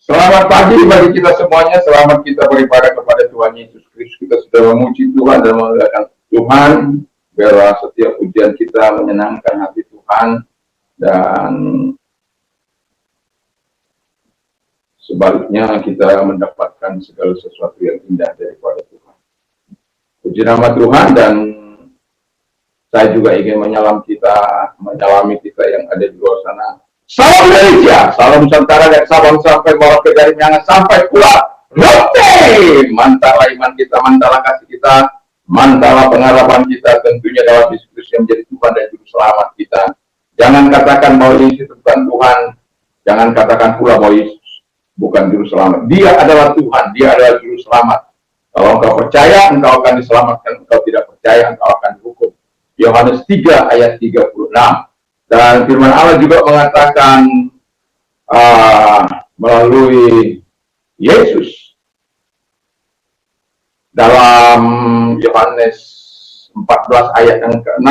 Selamat pagi bagi kita semuanya. Selamat kita beribadah kepada Tuhan Yesus Kristus. Kita sudah memuji Tuhan dan memuliakan Tuhan. Biarlah setiap pujian kita menyenangkan hati Tuhan. Dan sebaliknya kita mendapatkan segala sesuatu yang indah daripada Tuhan. Puji nama Tuhan. Dan saya juga ingin menyalami kita yang ada di luar sana. Salam Indonesia, salam Nusantara dan Sabang sampai Merauke dari Miangas sampai Pulau Rote. Mantalah iman kita, mantalah kasih kita, mantalah pengharapan kita tentunya dalam Yesus Kristus yang menjadi Tuhan dan Juru Selamat kita. Jangan katakan bahwa Yesus bukan Tuhan, jangan katakan pula bahwa Yesus bukan Juru Selamat. Dia adalah Tuhan, Dia adalah Juru Selamat. Kalau engkau percaya, engkau akan diselamatkan. Engkau tidak percaya, engkau akan dihukum. Yohanes 3 ayat 36. Dan firman Allah juga mengatakan melalui Yesus dalam Yohanes 14 ayat yang ke-6,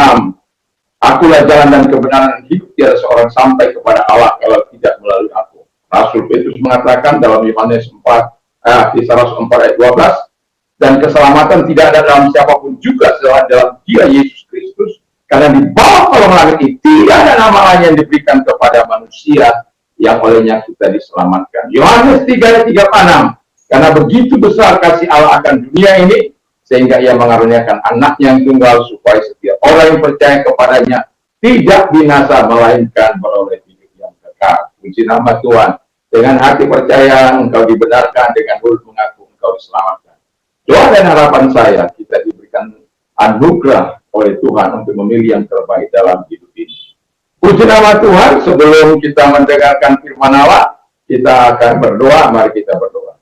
akulah jalan dan kebenaran dan hidup, tiada seorang sampai kepada Allah kalau tidak melalui aku. Rasul Petrus mengatakan dalam Yohanes 4 Kisah Rasul 4 ayat 12, dan keselamatan tidak ada dalam siapapun juga selain dalam Dia Yesus Kristus. Karena di bawah kolong langit ini tidak ada nama lain yang diberikan kepada manusia yang olehnya kita diselamatkan. Yohanes 3 ayat 36. Karena begitu besar kasih Allah akan dunia ini, sehingga Ia mengaruniakan anaknya yang tunggal, supaya setiap orang yang percaya kepadanya tidak binasa, melainkan beroleh hidup yang kekal. Puji nama Tuhan. Dengan hati percaya engkau dibenarkan, dengan mulut mengaku engkau diselamatkan. Doa dan harapan saya, kita diberikan anugerah oleh Tuhan untuk memilih yang terbaik dalam hidup ini. Puji nama Tuhan. Sebelum kita mendengarkan firman Allah, kita akan berdoa. Mari kita berdoa.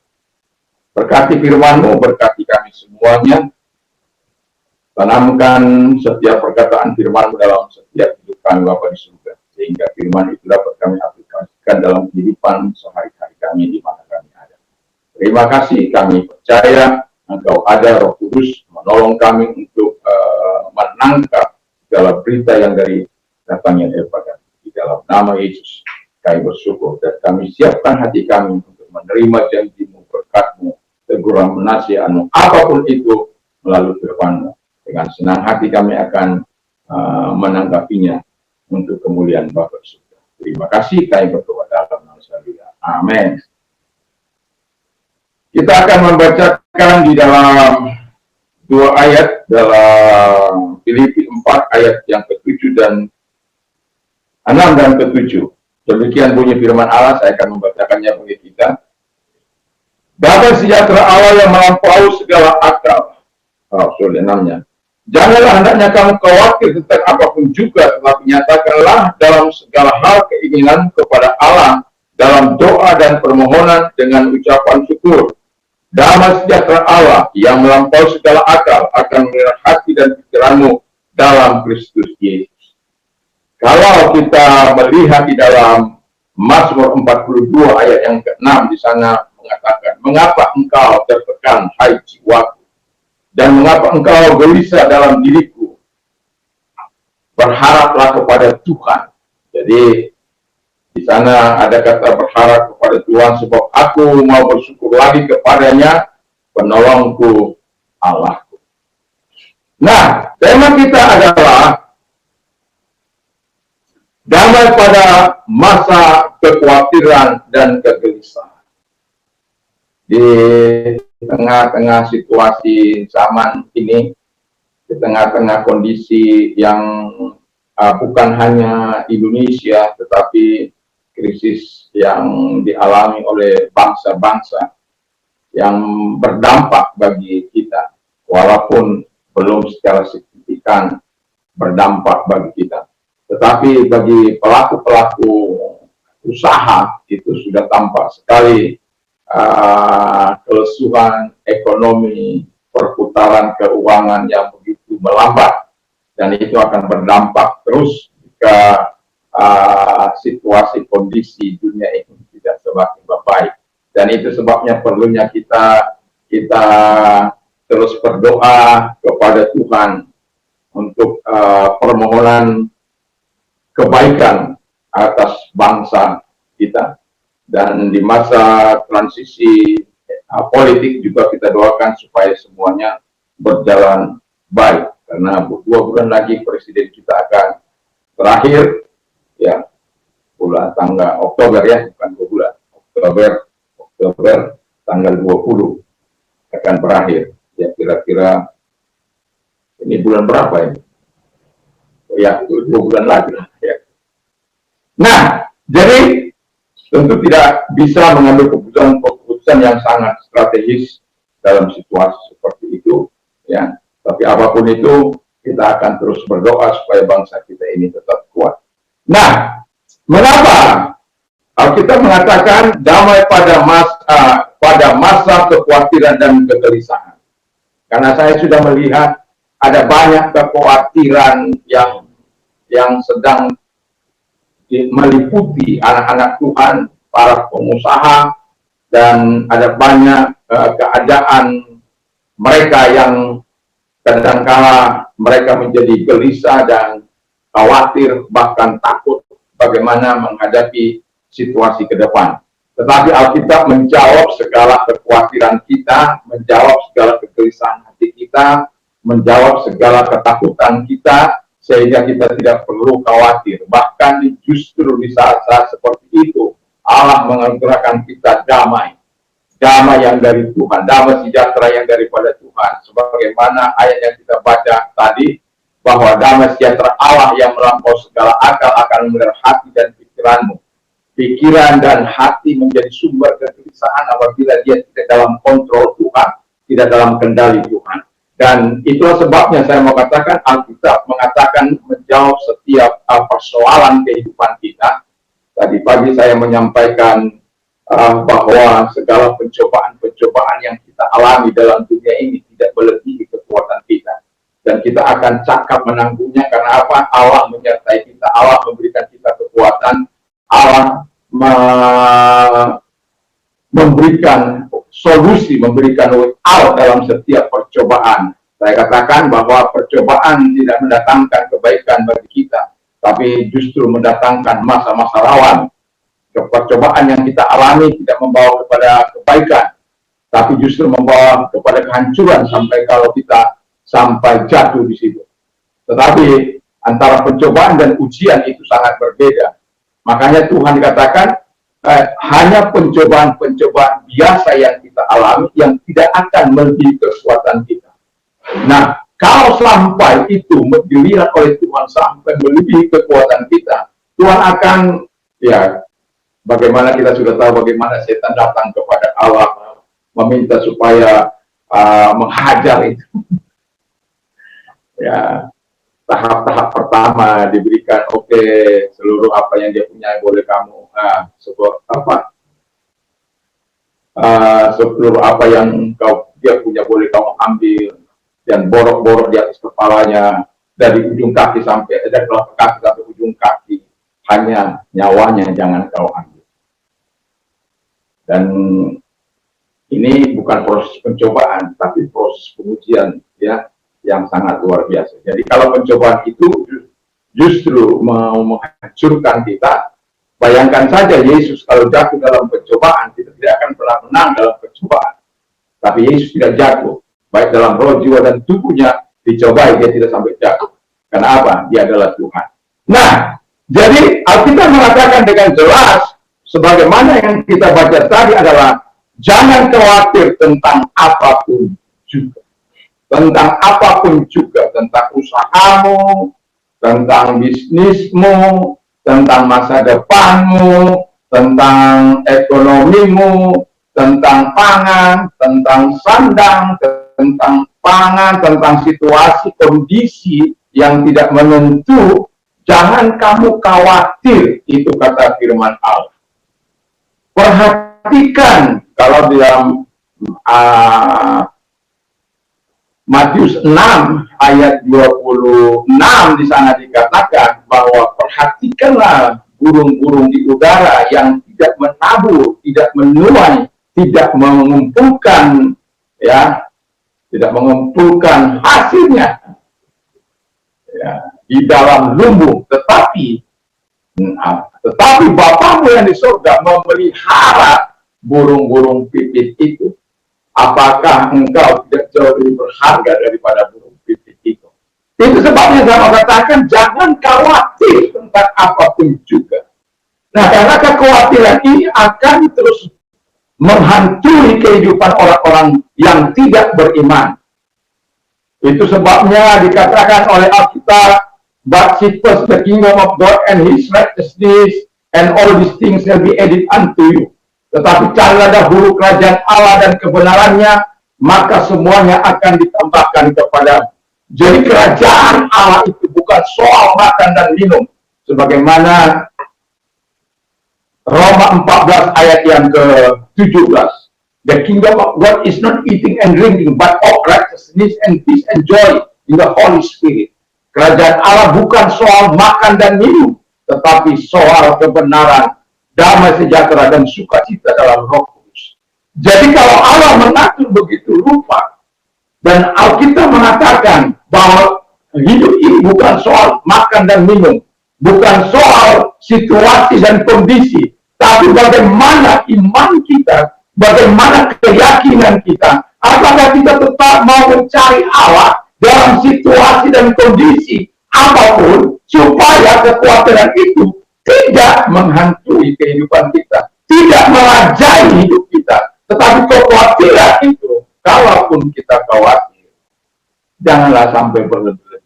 Berkati firman-Mu, berkati kami semuanya. Tanamkan setiap perkataan firman-Mu dalam setiap hidup kami Bapa di surga, sehingga firman itu dapat kami aplikasikan dalam kehidupan sehari-hari kami di mana kami ada. Terima kasih, kami percaya Engkau ada, Roh Kudus menolong kami untuk menangkap segala berita yang dari datangnya daripada di dalam nama Yesus. Kami bersyukur dan kami siapkan hati kami untuk menerima janji-Mu, berkat-Mu, teguran nasihat-Mu, apapun itu melalui firman-Mu. Dengan senang hati kami akan menanggapinya untuk kemuliaan Bapa surga. Terima kasih, kami berdoa dalam nama Yesus. Amin. Kita akan membacakan di dalam dua ayat dalam Filipi 4 ayat yang ke-7 dan 6 dan ke-7. Demikian bunyi firman Allah, saya akan membacakannya bagi kita. Damai sejahtera Allah yang melampaui segala akal. Rasul 6-nya. Janganlah hendaknya kamu khawatir tentang apapun juga, tetapi nyatakanlah dalam segala hal keinginan kepada Allah dalam doa dan permohonan dengan ucapan syukur. Damai sejahtera Allah yang melampaui segala akal akan memelihara hati dan pikiranmu dalam Kristus Yesus. Kalau kita melihat di dalam Mazmur 42 ayat yang ke-6, di sana mengatakan, mengapa engkau tertekan, hai jiwaku, dan mengapa engkau gelisah dalam diriku? Berharaplah kepada Tuhan. Jadi di sana ada kata berharap kepada Tuhan, sebab aku mau bersyukur lagi kepadanya, penolongku, Allahku. Nah, tema kita adalah damai pada masa kekhawatiran dan kegelisahan. Di tengah-tengah situasi zaman ini, di tengah-tengah kondisi yang bukan hanya Indonesia, tetapi krisis yang dialami oleh bangsa-bangsa yang berdampak bagi kita, walaupun belum secara signifikan berdampak bagi kita, tetapi bagi pelaku-pelaku usaha itu sudah tampak sekali kelesuan ekonomi, perputaran keuangan yang begitu melambat, dan itu akan berdampak terus jika situasi kondisi dunia ini tidak semakin membaik. Dan itu sebabnya perlunya kita terus berdoa kepada Tuhan untuk permohonan kebaikan atas bangsa kita. Dan di masa transisi politik juga kita doakan supaya semuanya berjalan baik, karena 2 bulan lagi presiden kita akan terakhir, ya, bulan tanggal Oktober, ya, bukan 2 bulan, Oktober tanggal 20 akan berakhir, ya, kira-kira ini bulan berapa ini? Ya, 2 bulan lagi, ya. Nah, jadi tentu tidak bisa mengambil keputusan yang sangat strategis dalam situasi seperti itu, ya. Tapi apapun itu, kita akan terus berdoa supaya bangsa kita ini tetap kuat. Nah, mengapa Alkitab mengatakan damai pada masa kekhawatiran dan kegelisahan? Karena saya sudah melihat ada banyak kekhawatiran yang sedang meliputi anak-anak Tuhan, para pengusaha, dan ada banyak keadaan mereka yang kadangkala mereka menjadi gelisah dan khawatir, bahkan takut bagaimana menghadapi situasi ke depan. Tetapi Alkitab menjawab segala kekhawatiran kita, menjawab segala kegelisahan hati kita, menjawab segala ketakutan kita, sehingga kita tidak perlu khawatir. Bahkan justru di saat-saat seperti itu, Allah menganugerahkan kita damai. Damai yang dari Tuhan, damai sejahtera yang daripada Tuhan. Sebagaimana ayat yang kita baca tadi, bahwa damai sejahtera Allah yang melampaui segala akal akan memelihara hati dan pikiranmu. Pikiran dan hati menjadi sumber kegelisahan apabila dia tidak dalam kontrol Tuhan, tidak dalam kendali Tuhan. Dan itulah sebabnya saya mau katakan, Alkitab mengatakan menjawab setiap persoalan kehidupan kita. Tadi pagi saya menyampaikan bahwa segala pencobaan-pencobaan yang kita alami dalam dunia ini tidak melebihi kekuatan kita. Dan kita akan cakap menanggungnya, karena apa? Allah menyertai kita, Allah memberikan kita kekuatan, Allah memberikan solusi, memberikan way out dalam setiap percobaan. Saya katakan bahwa percobaan tidak mendatangkan kebaikan bagi kita, tapi justru mendatangkan masa-masa rawan. Percobaan yang kita alami tidak membawa kepada kebaikan, tapi justru membawa kepada kehancuran sampai kalau kita sampai jatuh di situ. Tetapi antara pencobaan dan ujian itu sangat berbeda. Makanya Tuhan dikatakan hanya pencobaan-pencobaan biasa yang kita alami yang tidak akan melebihi kekuatan kita. Nah, kalau sampai itu dilihat oleh Tuhan sampai melebihi kekuatan kita, Tuhan akan, ya, bagaimana kita sudah tahu bagaimana setan datang kepada Allah meminta supaya menghajar itu. Ya, tahap-tahap pertama diberikan, oke, seluruh apa yang dia punya boleh kamu seluruh apa yang dia punya boleh kamu ambil, dan borok-borok di atas kepalanya dari ujung kaki sampai dari telapak kaki sampai ujung kaki, hanya nyawanya jangan kau ambil. Dan ini bukan proses pencobaan, tapi proses pengujian, ya, yang sangat luar biasa. Jadi kalau pencobaan itu justru mau menghancurkan kita, bayangkan saja Yesus kalau jatuh dalam pencobaan, kita tidak akan pernah menang dalam pencobaan. Tapi Yesus tidak jatuh, baik dalam roh, jiwa, dan tubuhnya dicobai, dia tidak sampai jatuh. Karena apa? Dia adalah Tuhan. Nah, jadi Alkitab mengatakan dengan jelas, sebagaimana yang kita baca tadi adalah, jangan khawatir tentang apapun juga. Tentang apapun juga, tentang usahamu, tentang bisnismu, tentang masa depanmu, tentang ekonomimu, tentang pangan, tentang sandang, tentang pangan, tentang situasi kondisi yang tidak menentu, jangan kamu khawatir, itu kata firman Allah. Perhatikan, kalau di dalam Matius 6 ayat 26 di sana dikatakan bahwa perhatikanlah burung-burung di udara yang tidak menabur, tidak menuai, tidak mengumpulkan, ya, tidak mengumpulkan hasilnya, ya, di dalam lumbung, tetapi Nah, tetapi Bapamu yang di surga memelihara burung-burung pipit itu. Apakah engkau tidak jauh lebih berharga daripada burung pipit itu? Itu sebabnya saya katakan jangan khawatir tentang apapun juga. Nah, karena kekhawatiran ini akan terus menghantui kehidupan orang-orang yang tidak beriman. Itu sebabnya dikatakan oleh Alkitab, but seek first the kingdom of God and his righteousness, and all these things shall be added unto you. Tetapi carilah dahulu kerajaan Allah dan kebenarannya, maka semuanya akan ditambahkan kepadamu. Jadi kerajaan Allah itu bukan soal makan dan minum, sebagaimana Roma 14 ayat yang ke-17. The kingdom of God is not eating and drinking, but of righteousness and peace and joy in the Holy Spirit. Kerajaan Allah bukan soal makan dan minum, tetapi soal kebenaran, damai sejahtera, dan sukacita dalam Roh Kudus. Jadi kalau Allah mengatur begitu rupa, dan Alkitab mengatakan bahwa hidup ini bukan soal makan dan minum, bukan soal situasi dan kondisi, tapi bagaimana iman kita, bagaimana keyakinan kita, apakah kita tetap mau mencari Allah dalam situasi dan kondisi apapun, supaya kekhawatiran itu tidak menghantui kehidupan kita, tidak merajai hidup kita. Tetapi kekhawatiran itu, kalaupun kita khawatir, janganlah sampai berlebihan.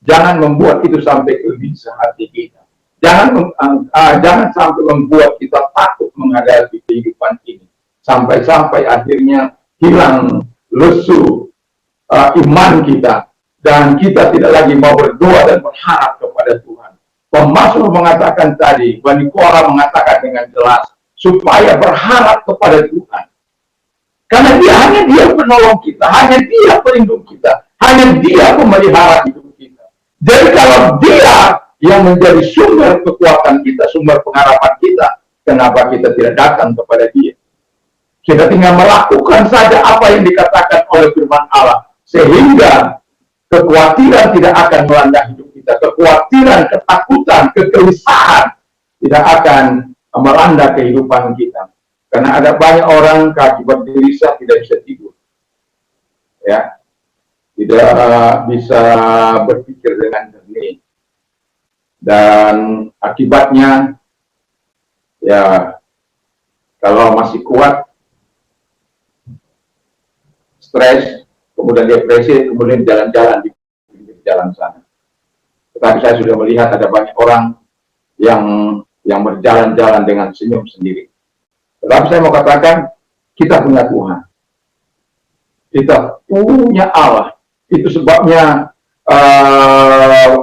Jangan membuat itu sampai ke bisa hati kita. Jangan sampai membuat kita takut menghadapi kehidupan ini. Sampai-sampai akhirnya hilang lesu iman kita, dan kita tidak lagi mau berdoa dan berharap kepada Tuhan. Pemazmur mengatakan tadi, Bani Korah mengatakan dengan jelas, supaya berharap kepada Tuhan. Karena hanya dia penolong kita, hanya dia pelindung kita, hanya dia pemelihara hidup kita. Jadi kalau dia yang menjadi sumber kekuatan kita, sumber pengharapan kita, kenapa kita tidak datang kepada dia? Kita tinggal melakukan saja apa yang dikatakan oleh firman Allah, sehingga kekhawatiran tidak akan melanda hidup kita, kekhawatiran, ketakutan, kegelisahan tidak akan melanda kehidupan kita. Karena ada banyak orang kaki bergelisah tidak bisa tidur, ya, tidak bisa berpikir dengan jernih, dan akibatnya, ya, kalau masih kuat, stres, kemudian depresi, kemudian jalan-jalan di jalan sana. Tetapi saya sudah melihat ada banyak orang yang berjalan-jalan dengan senyum sendiri. Tetapi saya mau katakan, kita punya Tuhan, kita punya Allah. Itu sebabnya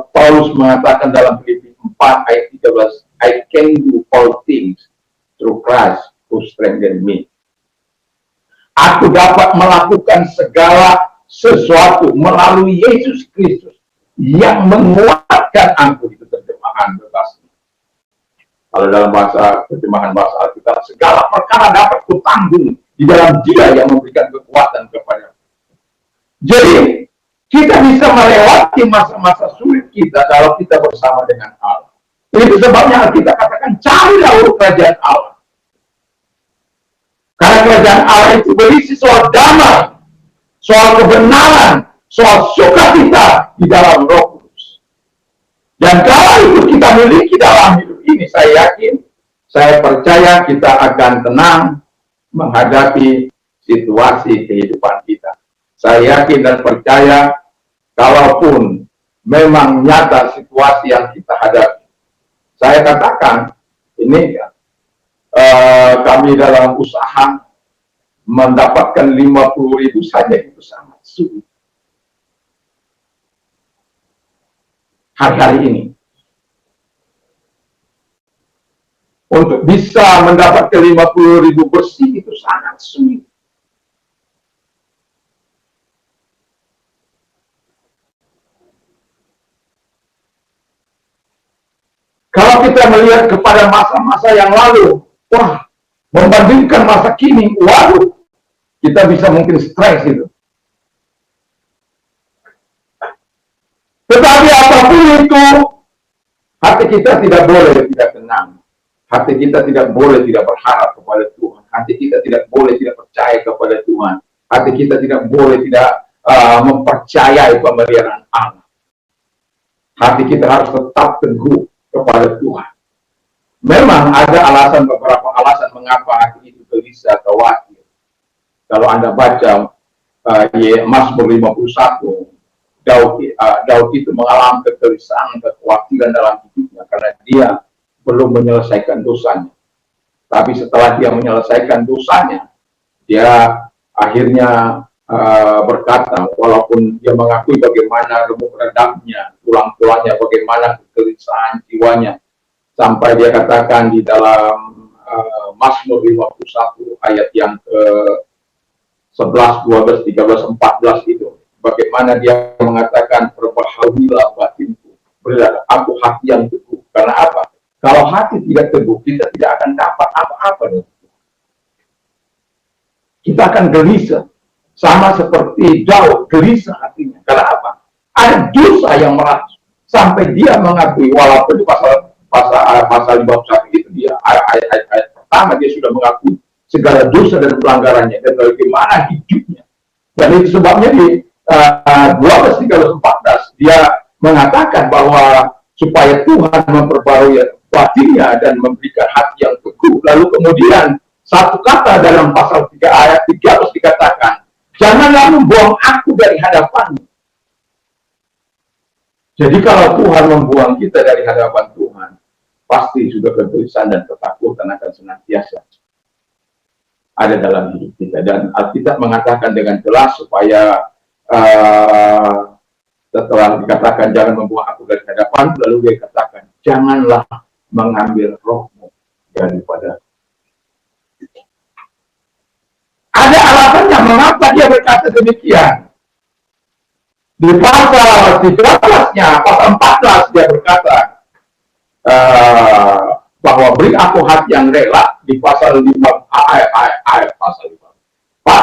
Paulus mengatakan dalam Filipi 4 ayat 13, I can do all things through Christ who strengthen me. Aku dapat melakukan segala sesuatu melalui Yesus Kristus yang menguatkan aku. Itu terjemahan bebasnya. Kalau dalam terjemahan bahasa Alkitab, segala perkara dapat kutanggung di dalam Dia yang memberikan kekuatan kepada aku. Jadi kita bisa melewati masa-masa sulit kita kalau kita bersama dengan Allah. Itu sebabnya kita katakan, cari dahulu kerajaan Allah. Karena kerajaan Allah itu berisi soal damai, soal kebenaran, soal sukacita di dalam Roh Kudus. Dan kalau itu kita miliki dalam hidup ini, saya yakin, saya percaya kita akan tenang menghadapi situasi kehidupan kita. Saya yakin dan percaya, kalaupun memang nyata situasi yang kita hadapi, saya katakan, ini kami dalam usaha mendapatkan 50.000 saja itu sangat sulit. Hari-hari ini. Untuk bisa mendapatkan 50.000 bersih itu sangat sulit. Kalau kita melihat kepada masa-masa yang lalu, wah, membandingkan masa kini, waduh, kita bisa mungkin stres itu. Tetapi apapun itu, Hati kita tidak boleh tidak tenang. Hati kita tidak boleh tidak berharap kepada Tuhan. Hati kita tidak boleh tidak percaya kepada Tuhan. Hati kita tidak boleh tidak mempercayai pemeliharaan Allah. Hati kita harus tetap teguh kepada Tuhan. Memang ada alasan, beberapa alasan mengapa hati itu gelisah, khawatir. Kalau Anda baca Mazmur 51, Daud itu mengalami kegelisahan, kekhawatiran dalam hidupnya karena dia belum menyelesaikan dosanya. Tapi setelah dia menyelesaikan dosanya, dia akhirnya berkata, walaupun dia mengakui bagaimana remuk redapnya, tulang-tulangnya, bagaimana kegelisahan jiwanya, sampai dia katakan di dalam Mazmur 51 ayat yang ke 11, 12, 13, 14 itu, bagaimana dia mengatakan, berbahagialah batinku, berilah aku hati yang teguh. Karena apa? Kalau hati tidak teguh, kita tidak akan dapat apa-apa. Kita akan gelisah, sama seperti Daud gelisah hatinya. Karena apa? Ada dosa yang merasuk sampai dia mengakui, walaupun di pasal 51 itu dia ayat pertama dia sudah mengakui segala dosa dan pelanggarannya dan bagaimana hidupnya. Dan itu sebabnya di 12, 13, 14 dia mengatakan bahwa supaya Tuhan memperbarui batinnya dan memberikan hati yang teguh. Lalu kemudian satu kata dalam pasal 3 ayat 13 dikatakan, janganlah membuang aku dari hadapanmu. Jadi kalau Tuhan membuang kita dari hadapan Tuhan, pasti sudah kegelisahan dan ketakutan akan senantiasa ada dalam hidup kita. Dan Alkitab mengatakan dengan jelas supaya setelah dikatakan jangan membuang aku dari hadapan, lalu dia katakan janganlah mengambil rohmu daripada. Ada alasannya mengapa dia berkata demikian. Di pasal 13-nya, pasal 14 dia berkata bahwa beri aku hati yang rela. Di pasal 5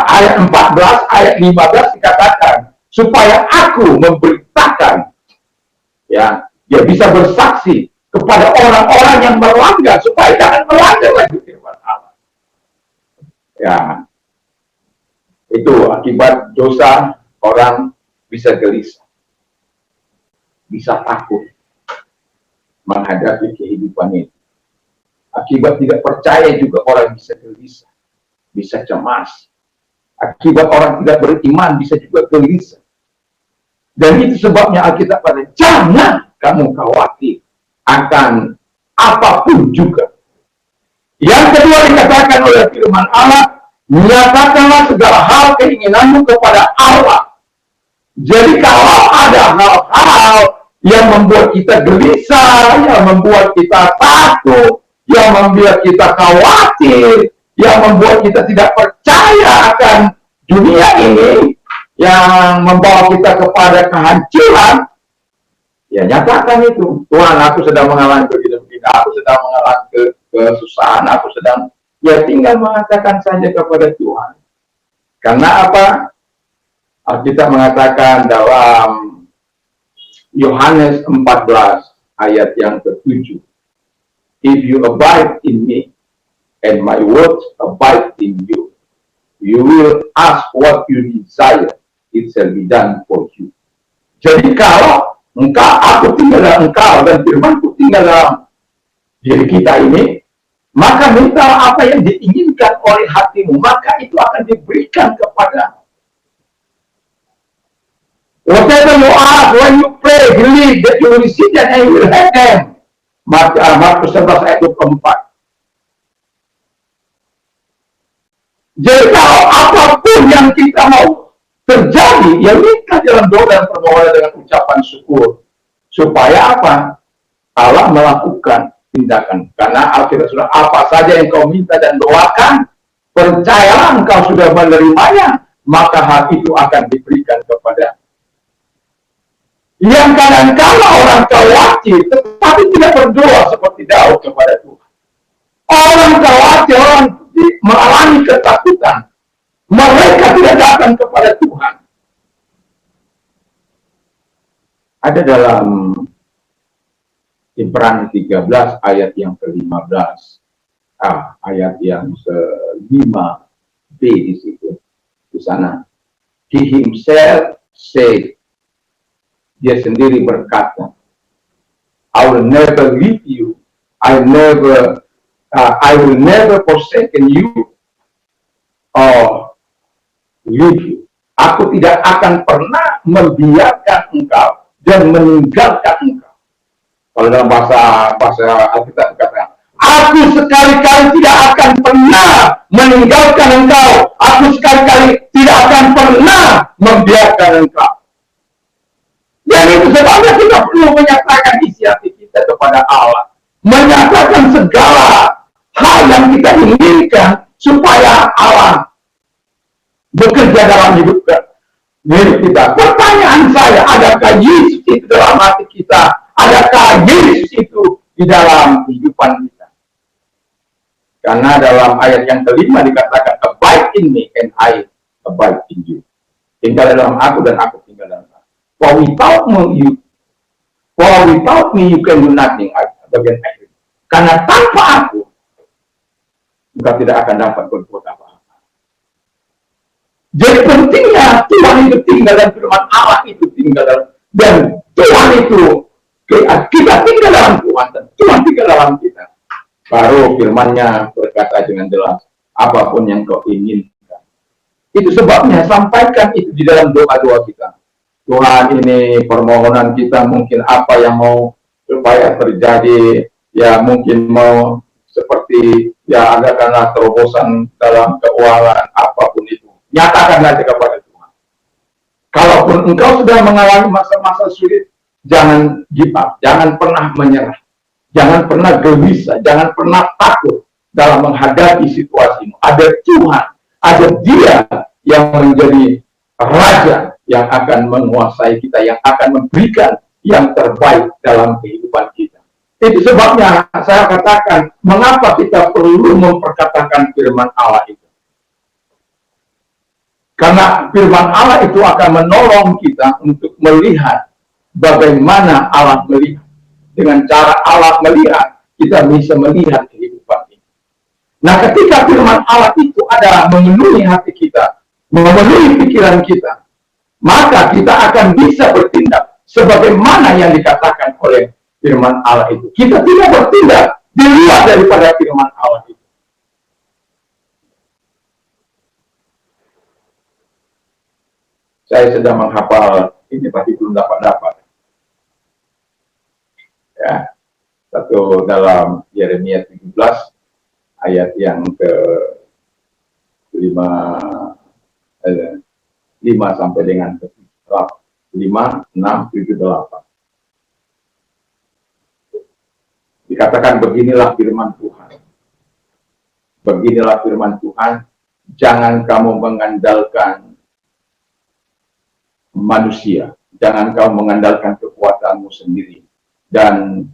ayat 14 ayat 15 dikatakan supaya aku memberitakan, ya, dia bisa bersaksi kepada orang-orang yang melanggar supaya jangan melanggar lagi firman Allah. Ya, itu akibat dosa orang bisa gelisah, bisa takut menghadapi kehidupan ini. Akibat tidak percaya juga orang bisa gelisah, bisa cemas. Akibat orang tidak beriman bisa juga gelisah. Dan itu sebabnya Alkitab pada jangan kamu khawatir akan apapun juga. Yang kedua dikatakan oleh firman Allah, nyatakanlah segala hal keinginanmu kepada Allah. Jadi kalau ada hal-hal yang membuat kita gelisah, yang membuat kita takut, yang membuat kita khawatir, yang membuat kita tidak percaya akan dunia ini, yang membawa kita kepada kehancuran, ya nyatakan itu. Tuhan, aku sedang mengalami begini-begini, aku sedang mengalami kesusahan, aku sedang, ya tinggal mengatakan saja kepada Tuhan. Karena apa? Kita mengatakan dalam Yohanes 14 ayat yang ke-7, if you abide in me and my words abide in you, you will ask what you desire, it shall be done for you. Jadi kalau aku tinggal dalam engkau dan firmanku tinggal dalam diri kita ini, maka minta apa yang diinginkan oleh hatimu, maka itu akan diberikan kepadamu. Whatever you ask when you pray, believe that you will receive them and you will have them. Markus 11 ayat 24. Jadi kalau apapun yang kita mau terjadi, ya minta dalam doa dan permohonan dengan ucapan syukur. Supaya apa? Allah melakukan tindakan. Karena Alkitab sudah apa saja yang kau minta dan doakan, percayalah engkau sudah menerimanya, maka hal itu akan diberikan kepada. Yang kadang-kala orang khawatir, tetapi tidak berdoa seperti Daud kepada Tuhan. Orang khawatir, orang mengalami ketakutan, mereka tidak datang kepada Tuhan. Ada dalam Ibrani 13 ayat yang ke-15. Ayat yang ke-5b di situ. Di sana. He himself said, dia sendiri berkata, I will never leave you. I will never forsaken you or leave you. Aku tidak akan pernah membiarkan engkau dan meninggalkan engkau. Kalau dalam bahasa Alkitab dikatakan, aku sekali-kali tidak akan pernah meninggalkan engkau. Aku sekali-kali tidak akan pernah membiarkan engkau. Dan itu sebabnya kita perlu menyatakan isi hati kita kepada Allah. Menyatakan segala hal yang kita inginkan supaya Allah bekerja dalam hidup kita. Pertanyaan saya, adakah Yesus itu dalam hati kita? Adakah Yesus itu di dalam kehidupan kita? Karena dalam ayat yang kelima dikatakan, abide in me and I abide in you. Tinggal dalam aku dan aku tinggal dalam aku. For without me you can do nothing. Bagian akhir. Karena tanpa aku, engkau tidak akan dapat berbuat apa-apa. Jadi pentingnya Tuhan itu tinggal dan firman Allah itu tinggal dalam, dan Tuhan itu kita tinggal dalam Tuhan dan Tuhan tinggal dalam kita. Baru firman-Nya berkata dengan jelas, apapun yang kau inginkan. Itu sebabnya sampaikan itu di dalam doa-doa kita. Tuhan, ini permohonan kita, mungkin apa yang mau supaya terjadi, ya mungkin mau seperti ya adakanlah terobosan dalam keuangan, apapun itu. Nyatakan saja kepada Tuhan. Kalaupun engkau sudah mengalami masa-masa sulit, jangan give up, jangan pernah menyerah. Jangan pernah gelisah, jangan pernah takut dalam menghadapi situasimu. Ada Tuhan, ada Dia yang menjadi Raja yang akan menguasai kita, yang akan memberikan yang terbaik dalam kehidupan kita. Itu sebabnya saya katakan, mengapa kita perlu memperkatakan firman Allah itu. Karena firman Allah itu akan menolong kita untuk melihat bagaimana Allah melihat. Dengan cara Allah melihat, kita bisa melihat kehidupan ini. Nah, ketika firman Allah itu adalah memenuhi hati kita, memenuhi pikiran kita, maka kita akan bisa bertindak sebagaimana yang dikatakan oleh firman Allah itu. Kita tidak bertindak di luar daripada firman Allah itu. Saya sedang menghafal ini, pasti belum dapat. Ya, satu dalam Yeremia 17 ayat yang ke-5 sampai dengan ke-5, 6, 7, 8. Dikatakan beginilah firman Tuhan. Beginilah firman Tuhan, jangan kamu mengandalkan manusia, jangan kamu mengandalkan kekuatanmu sendiri. Dan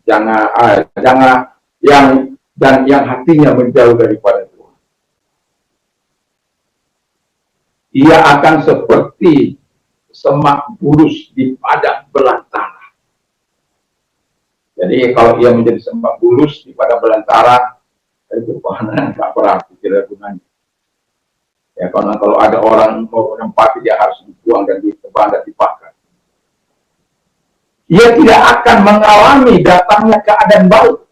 jangan yang hatinya menjauh daripada Tuhan. Ia akan seperti semak bulus di padang belantara. Jadi kalau ia menjadi semak bulus di padang belantara, itu panen tak berarti, tidak gunanya. Ya, karena kalau ada orang mau menempati, dia harus dibuang dan ditebang dan dibakar. Ia tidak akan mengalami datangnya keadaan baik.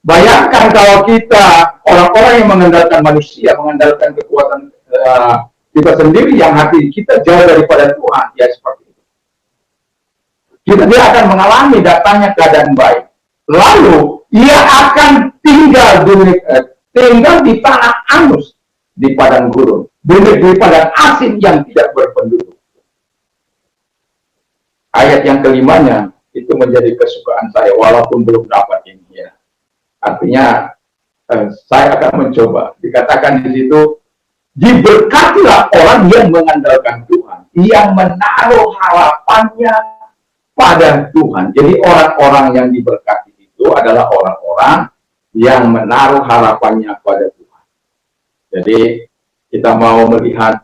Bayangkan kalau kita, orang-orang yang mengandalkan manusia, mengandalkan kekuatan kita sendiri, yang hati kita jauh daripada Tuhan, ya seperti itu. Kita tidak akan mengalami datangnya keadaan baik. Lalu, ia akan tinggal di tanah angus, di padang gurun, di padang asin yang tidak berpenduduk. Ayat yang kelimanya itu menjadi kesukaan saya, walaupun belum dapat ini. Ya. Artinya saya akan mencoba. Dikatakan di situ, diberkatilah orang yang mengandalkan Tuhan, yang menaruh harapannya pada Tuhan. Jadi orang-orang yang diberkati itu adalah orang-orang yang menaruh harapannya pada Tuhan. Jadi kita mau melihat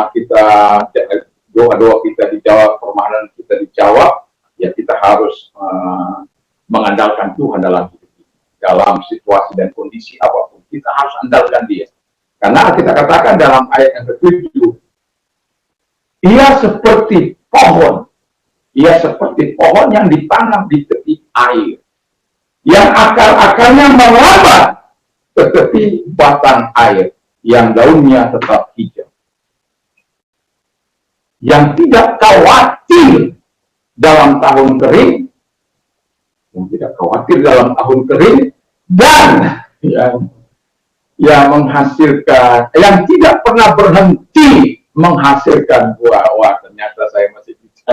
kita doa-doa kita dijawab, permohonan kita dijawab, ya kita harus mengandalkan Tuhan dalam hidup kita. Dalam situasi dan kondisi apapun, kita harus andalkan Dia. Karena kita katakan dalam ayat yang ke-7, ia seperti pohon. Ia seperti pohon yang ditanam di tepi air, yang akar-akarnya merambat ke tepi batang air, yang daunnya tetap hijau, yang tidak khawatir dalam tahun kering, dan yang menghasilkan, yang tidak pernah berhenti menghasilkan buah. Wah, ternyata saya masih bisa.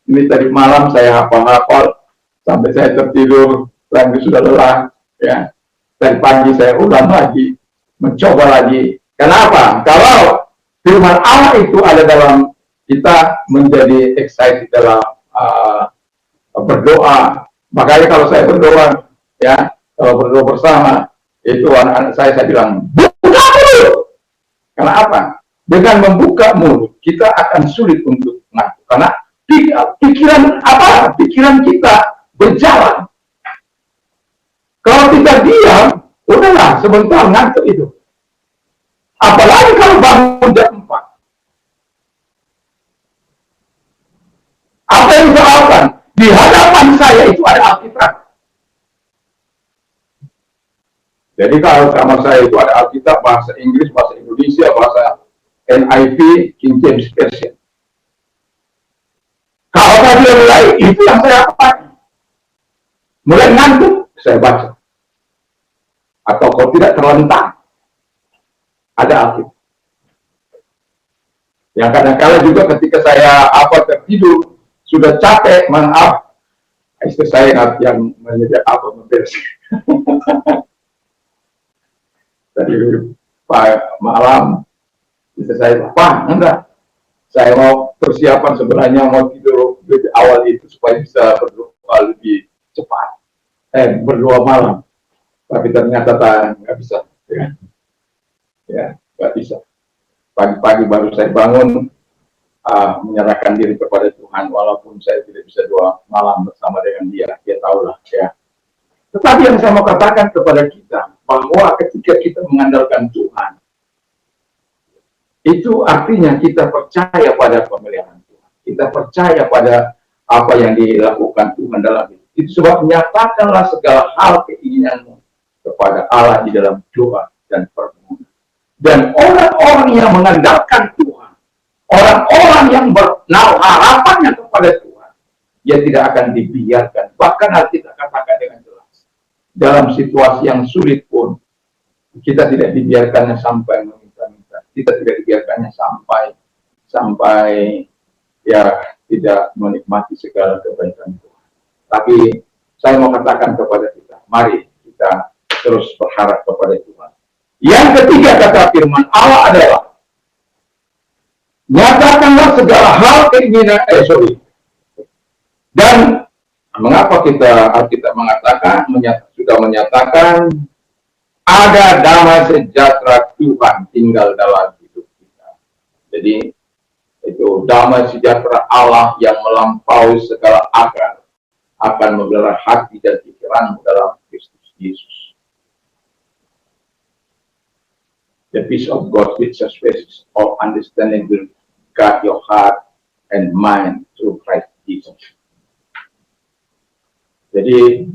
Ini tadi malam saya hafal-hafal sampai saya tertidur, lagi sudah lelah, ya. Tadi pagi saya ulang lagi, mencoba lagi. Kenapa? Kalau firman Allah itu ada dalam kita, menjadi excited dalam berdoa. Makanya kalau saya berdoa, ya, kalau berdoa bersama, itu anak-anak saya bilang, buka mulut. Karena apa? Dengan membuka mulut, kita akan sulit untuk mengaku. Karena pikiran kita berjalan. Kalau kita diam, udahlah, sebentar ngantuk itu. Apalagi kalau bangun jam 4. Apa yang saya lakukan? Di hadapan saya itu ada Alkitab. Jadi kalau kamar saya itu ada Alkitab, bahasa Inggris, bahasa Indonesia, bahasa NIV, King James Version. Kalau saya mulai, itu yang saya lakukan. Mulai ngantuk, saya baca. Atau kalau tidak terlentang, ada Alkitab. Yang kadang-kadang juga ketika saya tertidur, sudah capek, maaf, istri saya yang menyediakan membersih. Tadi malam, istri saya, Pak, enggak, saya mau persiapan sebenarnya mau tidur lebih awal itu supaya bisa berdoa lebih cepat, berdoa malam, tapi ternyata nggak bisa, ya nggak bisa. Pagi-pagi baru saya bangun, menyerahkan diri kepada Tuhan, walaupun saya tidak bisa doa malam bersama dengan Dia tahulah, ya. Tetapi yang saya mau katakan kepada kita, bahwa ketika kita mengandalkan Tuhan, itu artinya kita percaya pada pemeliharaan Tuhan. Kita percaya pada apa yang dilakukan Tuhan dalam hidup. Itu sebab menyatakanlah segala hal keinginanmu kepada Allah di dalam doa dan permohonan. Dan orang-orang yang mengandalkan Tuhan, orang-orang yang menaruh harapannya kepada Tuhan, dia tidak akan dibiarkan. Bahkan kita katakan dengan jelas, dalam situasi yang sulit pun, kita tidak dibiarkannya sampai meminta-minta. Kita tidak dibiarkannya sampai ya tidak menikmati segala kebaikan Tuhan. Tapi saya mau katakan kepada kita, mari kita terus berharap kepada Tuhan. Yang ketiga kata firman Allah adalah, nyatakanlah segala hal keinginan, dan mengapa kita mengatakan, sudah menyatakan ada damai sejahtera Tuhan tinggal dalam hidup kita. Jadi itu damai sejahtera Allah yang melampaui segala akal akan memelihara hati dan pikiranmu dalam Kristus Yesus. The peace of God which surpasses all understanding will guard your heart and mind through Christ Jesus. Jadi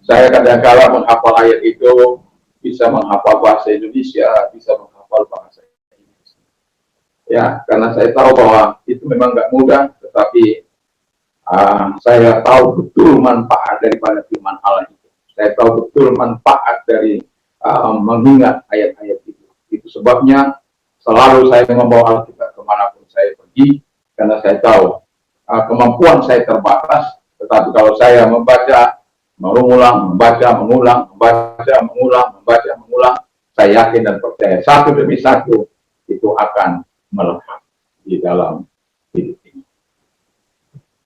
saya kadang-kala menghafal ayat itu, bisa menghafal bahasa Indonesia, bisa menghafal bahasa Inggris. Ya, karena saya tahu bahwa itu memang nggak mudah, tetapi saya tahu betul manfaat daripada firman Allah itu. Saya tahu betul manfaat dari mengingat ayat-ayat itu. Itu sebabnya selalu saya membawa Alkitab kemanapun saya pergi, karena saya tahu kemampuan saya terbatas, tetapi kalau saya membaca, mengulang, saya yakin dan percaya satu demi satu itu akan melekat di dalam hidup ini.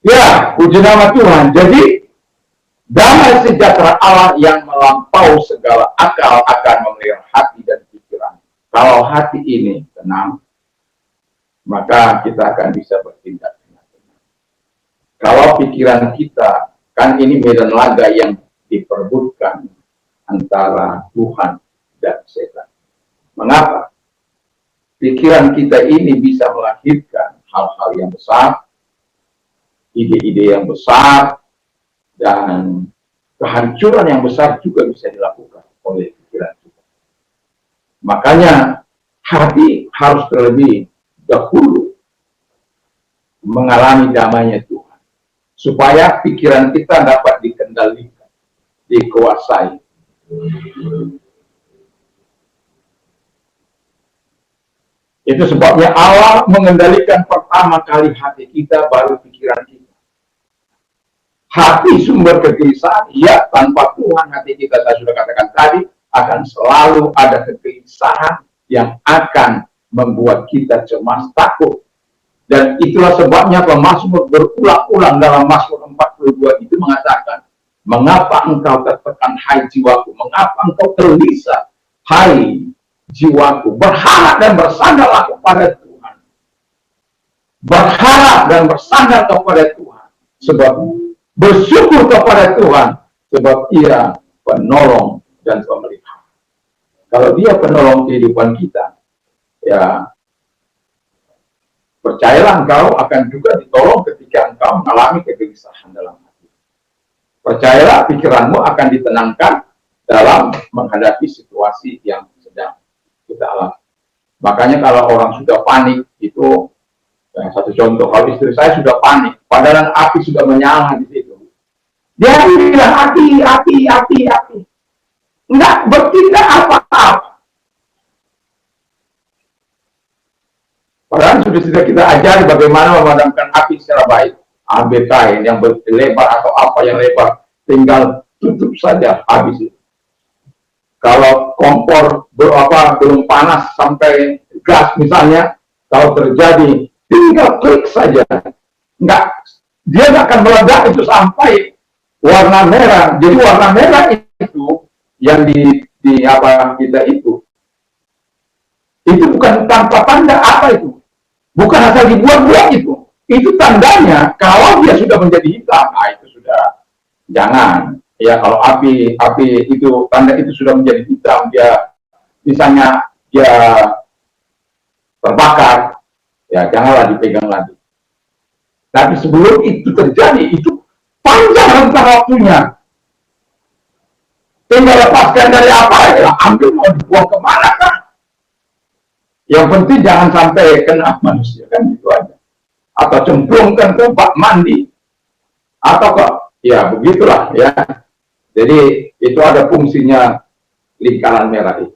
Ya, puji nama Tuhan. Jadi damai sejahtera Allah yang melampaui segala akal akan memelihara hati dan pikiran. Kalau hati ini tenang, maka kita akan bisa bertindak dengan benar. Kalau pikiran kita, kan ini medan laga yang diperebutkan antara Tuhan dan setan. Mengapa? Pikiran kita ini bisa melahirkan hal-hal yang besar, ide-ide yang besar, dan kehancuran yang besar juga bisa dilakukan oleh pikiran kita. Makanya hati harus terlebih dahulu mengalami damainya Tuhan, supaya pikiran kita dapat dikendalikan, dikuasai. Itu sebabnya Allah mengendalikan pertama kali hati kita, baru pikiran kita. Hati sumber kegelisahan, ya, tanpa Tuhan hati kita, saya sudah katakan tadi, akan selalu ada kegelisahan yang akan membuat kita cemas, takut. Dan itulah sebabnya pemazmur berulang-ulang dalam Mazmur 42 itu mengatakan, mengapa engkau tertekan hai jiwaku, mengapa engkau gelisah hai jiwaku, berharap dan bersandarlah kepada Tuhan. Berharap dan bersandar kepada Tuhan, sebab bersyukur kepada Tuhan, sebab Ia penolong dan pemelihara. Kalau Dia penolong kehidupan kita, ya percayalah engkau akan juga ditolong ketika engkau mengalami kegelisahan dalam hati. Percayalah pikiranmu akan ditenangkan dalam menghadapi situasi yang sedang kita alami. Makanya kalau orang sudah panik, itu ya, satu contoh, kalau istri saya sudah panik, padahal api sudah menyala di situ. Dia bilang api. Enggak bertindak apa-apa. Padahal sudah kita ajari bagaimana memadamkan api secara baik. Ambil kain yang lebar atau apa yang lebar, tinggal tutup saja, habis itu. Kalau kompor belum panas sampai gas misalnya, kalau terjadi, tinggal klik saja. Dia nggak akan meledak itu sampai warna merah. Jadi warna merah itu yang di apa kita itu bukan tanpa tanda apa itu. Bukan asal dibuat-buat itu. Itu tandanya kalau dia sudah menjadi hitam, nah itu sudah jangan. Ya kalau api itu tanda itu sudah menjadi hitam, dia misalnya dia terbakar, ya janganlah dipegang lagi. Tapi sebelum itu terjadi, itu panjang rentang waktunya. Tinggal lepaskan dari apa ya, ambil mau dibuang kemana kan? Yang penting jangan sampai kena manusia, kan gitu aja. Atau cemplungkan ke bak mandi, atau kok, ya begitulah ya. Jadi itu ada fungsinya lingkaran merah itu.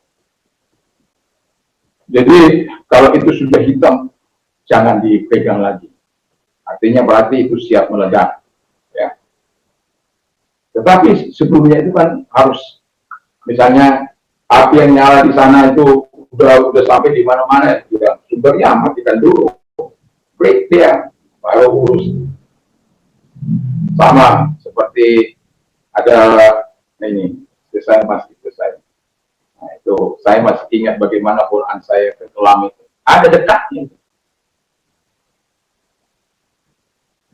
Jadi kalau itu sudah hitam, jangan dipegang lagi. Artinya berarti itu siap meledak. Ya. Tetapi sebelumnya itu kan harus, misalnya api yang nyala di sana itu udah sampai di mana-mana, ya sumbernya matikan dulu, break dia, baru urus. Sama seperti ada ini, saya masih selesai. Nah, itu saya masih ingat bagaimana Quran saya ke kelam itu. Ada dekatnya.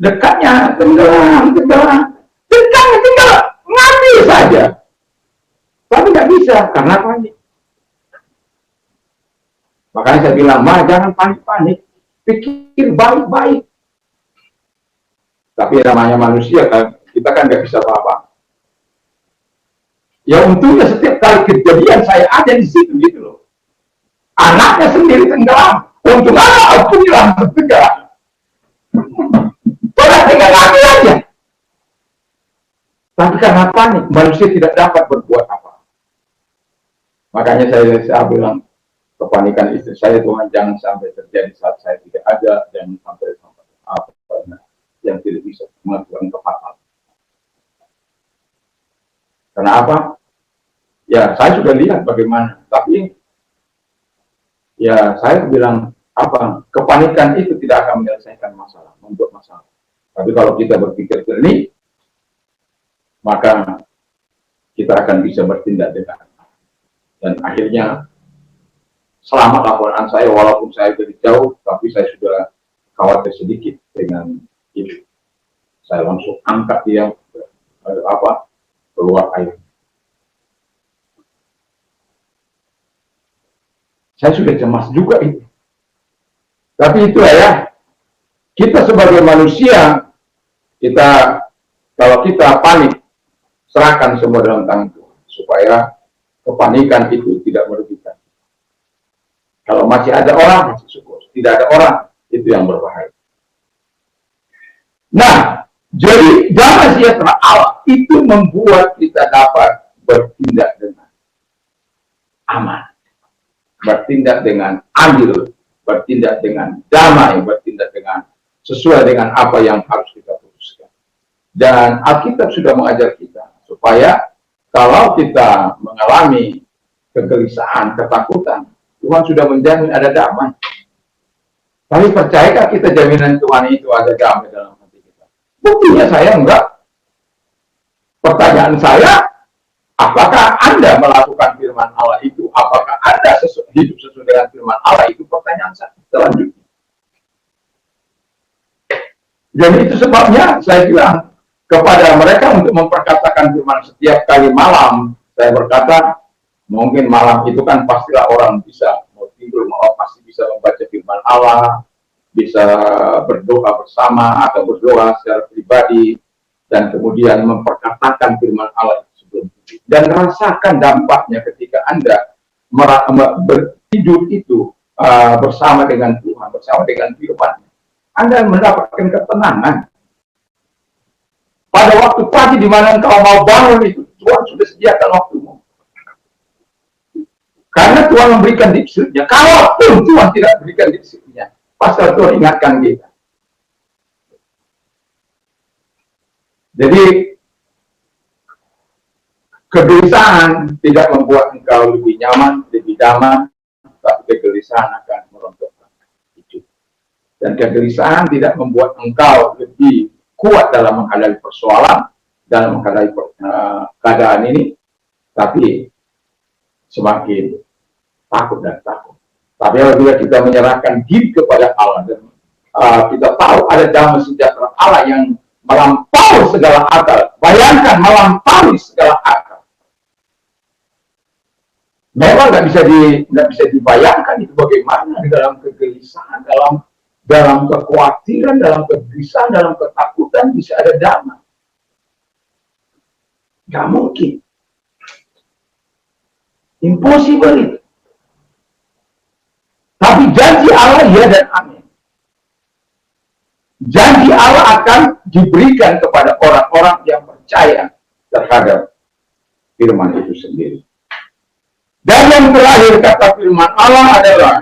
Dekatnya, tenggelam. Dekatnya tinggal ngambil saja. Tapi nggak bisa, karena panik. Makanya saya bilang, jangan panik-panik. Pikir baik-baik. Tapi namanya manusia, kita kan nggak bisa apa-apa. Ya untungnya setiap kali kejadian saya ada di situ gitu loh. Anaknya sendiri tenggelam. Untung aku bilang tenggelam. Padahal tinggal lagi aja. Tapi karena panik, manusia tidak dapat berbuat apa. Makanya saya bilang, kepanikan istri saya, Tuhan jangan sampai terjadi saat saya tidak ada, dan sampai apa yang tidak bisa melakukan kepatan. Karena apa? Ya saya sudah lihat bagaimana, tapi ya saya bilang apa? Kepanikan itu tidak akan menyelesaikan masalah, membuat masalah. Tapi kalau kita berpikir jernih, maka kita akan bisa bertindak dengan, dan akhirnya selamat laporan saya, walaupun saya dari jauh, tapi saya sudah khawatir sedikit dengan itu. Saya langsung angkat dia keluar air. Saya sudah cemas juga itu. Tapi itulah ya, kita sebagai manusia, kalau kita panik, serahkan semua dalam tangan Tuhan, supaya kepanikan itu tidak merugikan. Kalau masih ada orang, masih syukur. Tidak ada orang, itu yang berbahaya. Nah, jadi damai sejahtera Allah itu membuat kita dapat bertindak dengan aman, bertindak dengan adil, bertindak dengan damai, bertindak dengan sesuai dengan apa yang harus kita putuskan. Dan Alkitab sudah mengajar kita supaya kalau kita mengalami kegelisahan, ketakutan, Tuhan sudah menjamin ada damai. Tapi percayakah kita jaminan Tuhan itu ada damai dalam hati kita? Buktinya saya enggak. Pertanyaan saya, apakah Anda melakukan firman Allah itu? Apakah Anda hidup sesuai dengan firman Allah itu? Pertanyaan saya selanjutnya. Jadi itu sebabnya saya bilang kepada mereka untuk memperkatakan firman setiap kali malam. Saya berkata, mungkin malam itu kan pastilah orang bisa mau tidur, pasti bisa membaca firman Allah, bisa berdoa bersama atau berdoa secara pribadi, dan kemudian memperkatakan firman Allah sebelum tidur. Dan rasakan dampaknya ketika Anda bertidur itu bersama dengan Tuhan, bersama dengan firman. Anda mendapatkan ketenangan. Pada waktu pagi di mana engkau mau bangun itu, Tuhan sudah sediakan waktumu. Karena Tuhan memberikan dipsirnya. Kalaupun Tuhan tidak berikan dipsirnya, pasal Tuhan ingatkan kita. Jadi, kegelisahan tidak membuat engkau lebih nyaman, lebih damai, tapi kegelisahan akan merontokkan hidup. Dan kegelisahan tidak membuat engkau lebih kuat dalam menghadapi persoalan, dalam menghadapi keadaan ini, tapi semakin takut dan takut. Tapi apabila kita menyerahkan diri kepada Allah dan kita tahu ada damai sejahtera Allah yang melampaui segala akal. Bayangkan melampaui segala akal. Memang nggak bisa dibayangkan itu bagaimana di dalam kegelisahan, dalam kekhawatiran, dalam kegelisahan, dalam ketakutan bisa ada damai. Nggak mungkin. Impossible itu. Tapi janji Allah ya dan amin. Janji Allah akan diberikan kepada orang-orang yang percaya terhadap firman itu sendiri. Dan yang terakhir kata firman Allah adalah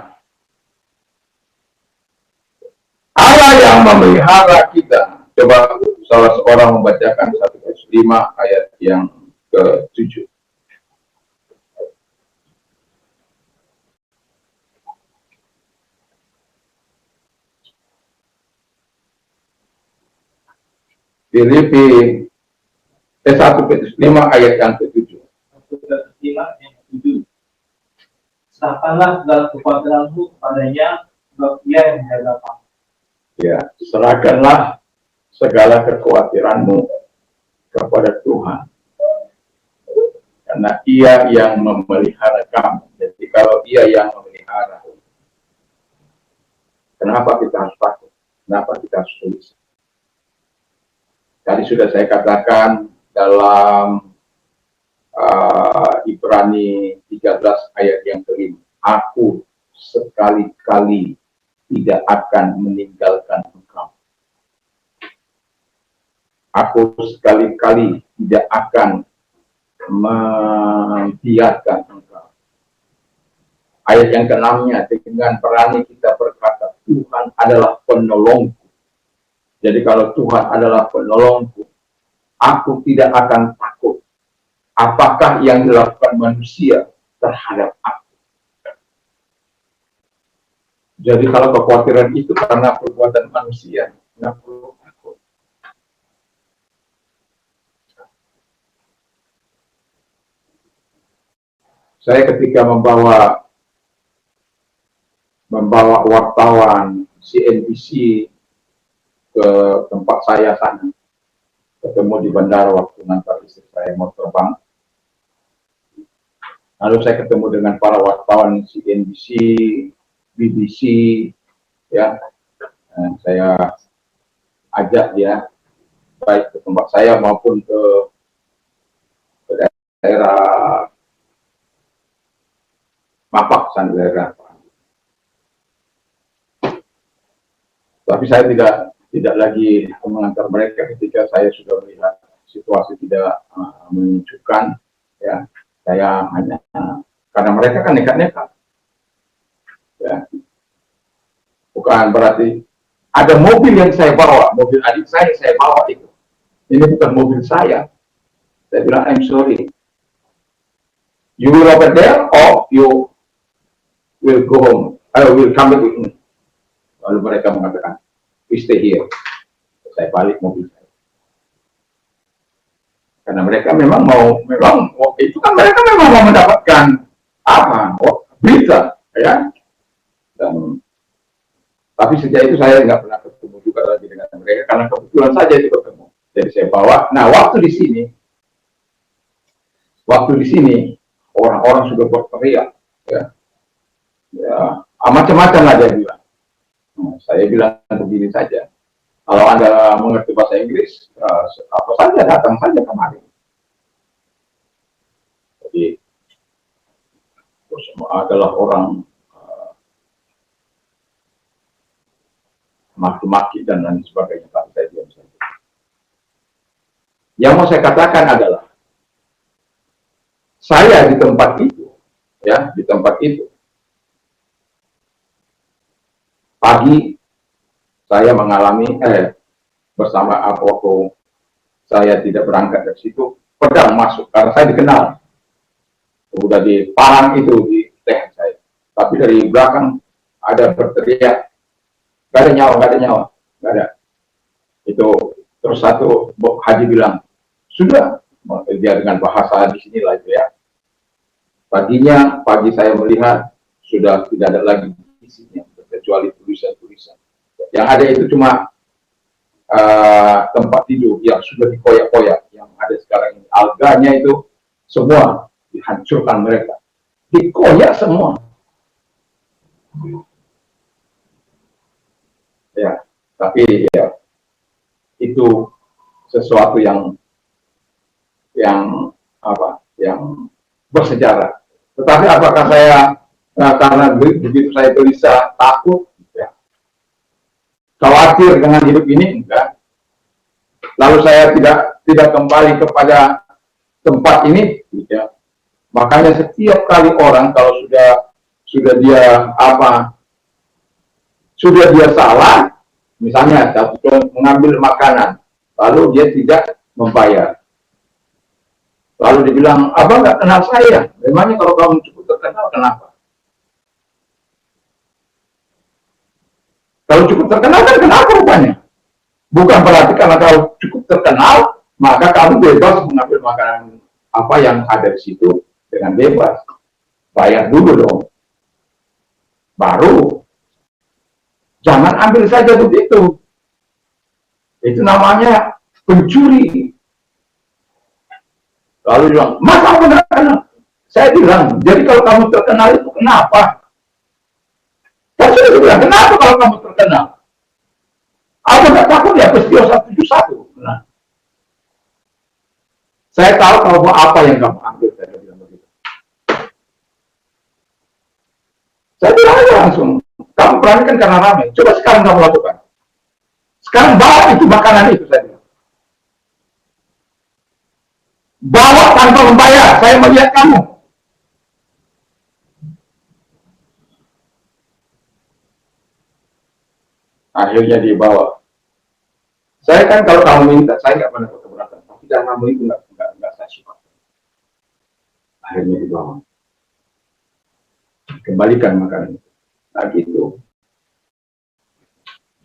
Allah yang memelihara kita. Coba salah seorang membacakan 1 Korintus 5 ayat yang ke-7. Filipi 1 Petrus 5 ayat yang ke-7. 1 Petrus 5 ayat ke-7. Serahkanlah segala kekhawatiranmu kepadanya, sebab Ia yang menjaga kamu. Ya, serahkanlah segala kekhawatiranmu kepada Tuhan. Karena Ia yang memelihara kamu. Jadi kalau Ia yang memelihara, kenapa kita harus takut? Kenapa kita harus gelisah? Tadi sudah saya katakan dalam Ibrani 13 ayat yang ke-5. Aku sekali-kali tidak akan meninggalkan engkau. Aku sekali-kali tidak akan membiarkan engkau. Ayat yang ke-6-nya, dengan berani kita berkata, Tuhan adalah penolongku. Jadi kalau Tuhan adalah penolongku, aku tidak akan takut. Apakah yang dilakukan manusia terhadap aku? Jadi kalau kekhawatiran itu karena perbuatan manusia, nggak perlu takut. Saya ketika membawa wartawan CNBC ke tempat saya sana, ketemu di bandara waktu ngantar istri saya mau terbang. Lalu saya ketemu dengan para wartawan CNBC, BBC, ya. Saya ajak dia baik ke tempat saya maupun ke daerah Mapak, daerah. Tapi saya tidak lagi mengantar mereka ketika saya sudah melihat situasi tidak menunjukkan, ya. Saya hanya karena mereka kan nekat-nekat, ya. Bukan berarti ada mobil yang saya bawa, mobil adik saya bawa itu. Ini bukan mobil saya. Saya bilang, I'm sorry. You will over there or you will go home. I will come back with me. Lalu mereka mengatakan, we stay here. Saya balik mobil saya. Karena mereka memang itu kan mereka memang mau mendapatkan berita, ya. Dan tapi sejak itu saya nggak pernah ketemu juga lagi dengan mereka karena kebetulan saja itu ketemu. Jadi saya bawa. Nah, waktu di sini orang-orang sudah berteriak, ya, macam-macam lah dia bilang. Nah, saya bilang begini saja. Kalau Anda mengerti bahasa Inggris, apa saja datang saja kemari. Jadi semua adalah orang maki-maki dan lain sebagainya. Tapi saya diam saja. Yang mau saya katakan adalah saya di tempat itu, ya, di tempat itu pagi saya mengalami bersama waktu saya tidak berangkat dari situ, pedang masuk karena saya dikenal, udah di parang itu di leher saya, tapi dari belakang ada berteriak, gak ada nyawa, gak ada. Itu terus satu haji bilang, sudah, dia dengan bahasa di sini lah itu, ya. Pagi saya melihat sudah tidak ada lagi isinya kecuali tulisan-tulisan. Yang ada itu cuma tempat tidur yang sudah dikoyak-koyak, yang ada sekarang ini. Alganya itu semua dihancurkan mereka, dikoyak semua. Ya, tapi ya itu sesuatu yang bersejarah. Tetapi apakah saya karena begitu saya gelisah, takut, ya, khawatir dengan hidup ini? Enggak. Lalu saya tidak kembali kepada tempat ini, ya. Makanya setiap kali orang kalau sudah dia salah, misalnya mengambil makanan, lalu dia tidak membayar. Lalu dibilang, abang nggak kenal saya. Memangnya kalau kamu cukup terkenal, kenapa? Kalau cukup terkenal kan kenapa rupanya? Bukan berarti karena kalau cukup terkenal, maka kamu bebas mengambil makanan apa yang ada di situ dengan bebas. Bayar dulu dong. Baru. Jangan ambil saja begitu. Itu namanya pencuri. Lalu bilang, mas kamu nggak kenal? Saya bilang, jadi kalau kamu terkenal itu kenapa? Saya bilang, kenapa kalau kamu terkenal? Aku nggak takut ya peristiwa 171. Nah, saya tahu kalau apa yang kamu ambil, saya bilang begitu. Saya bilang aja langsung, kamu beranikan karena ramai. Coba sekarang kamu lakukan. Sekarang bawa itu makanan itu, saya bilang. Bawa tanpa membayar, saya melihat kamu. Akhirnya dibawa. Saya kan kalau kamu minta, saya nggak pernah keberatan. Tapi dalam kamu itu nggak saya suka. Akhirnya dibawa. Kembalikan makanan itu. Nah gitu.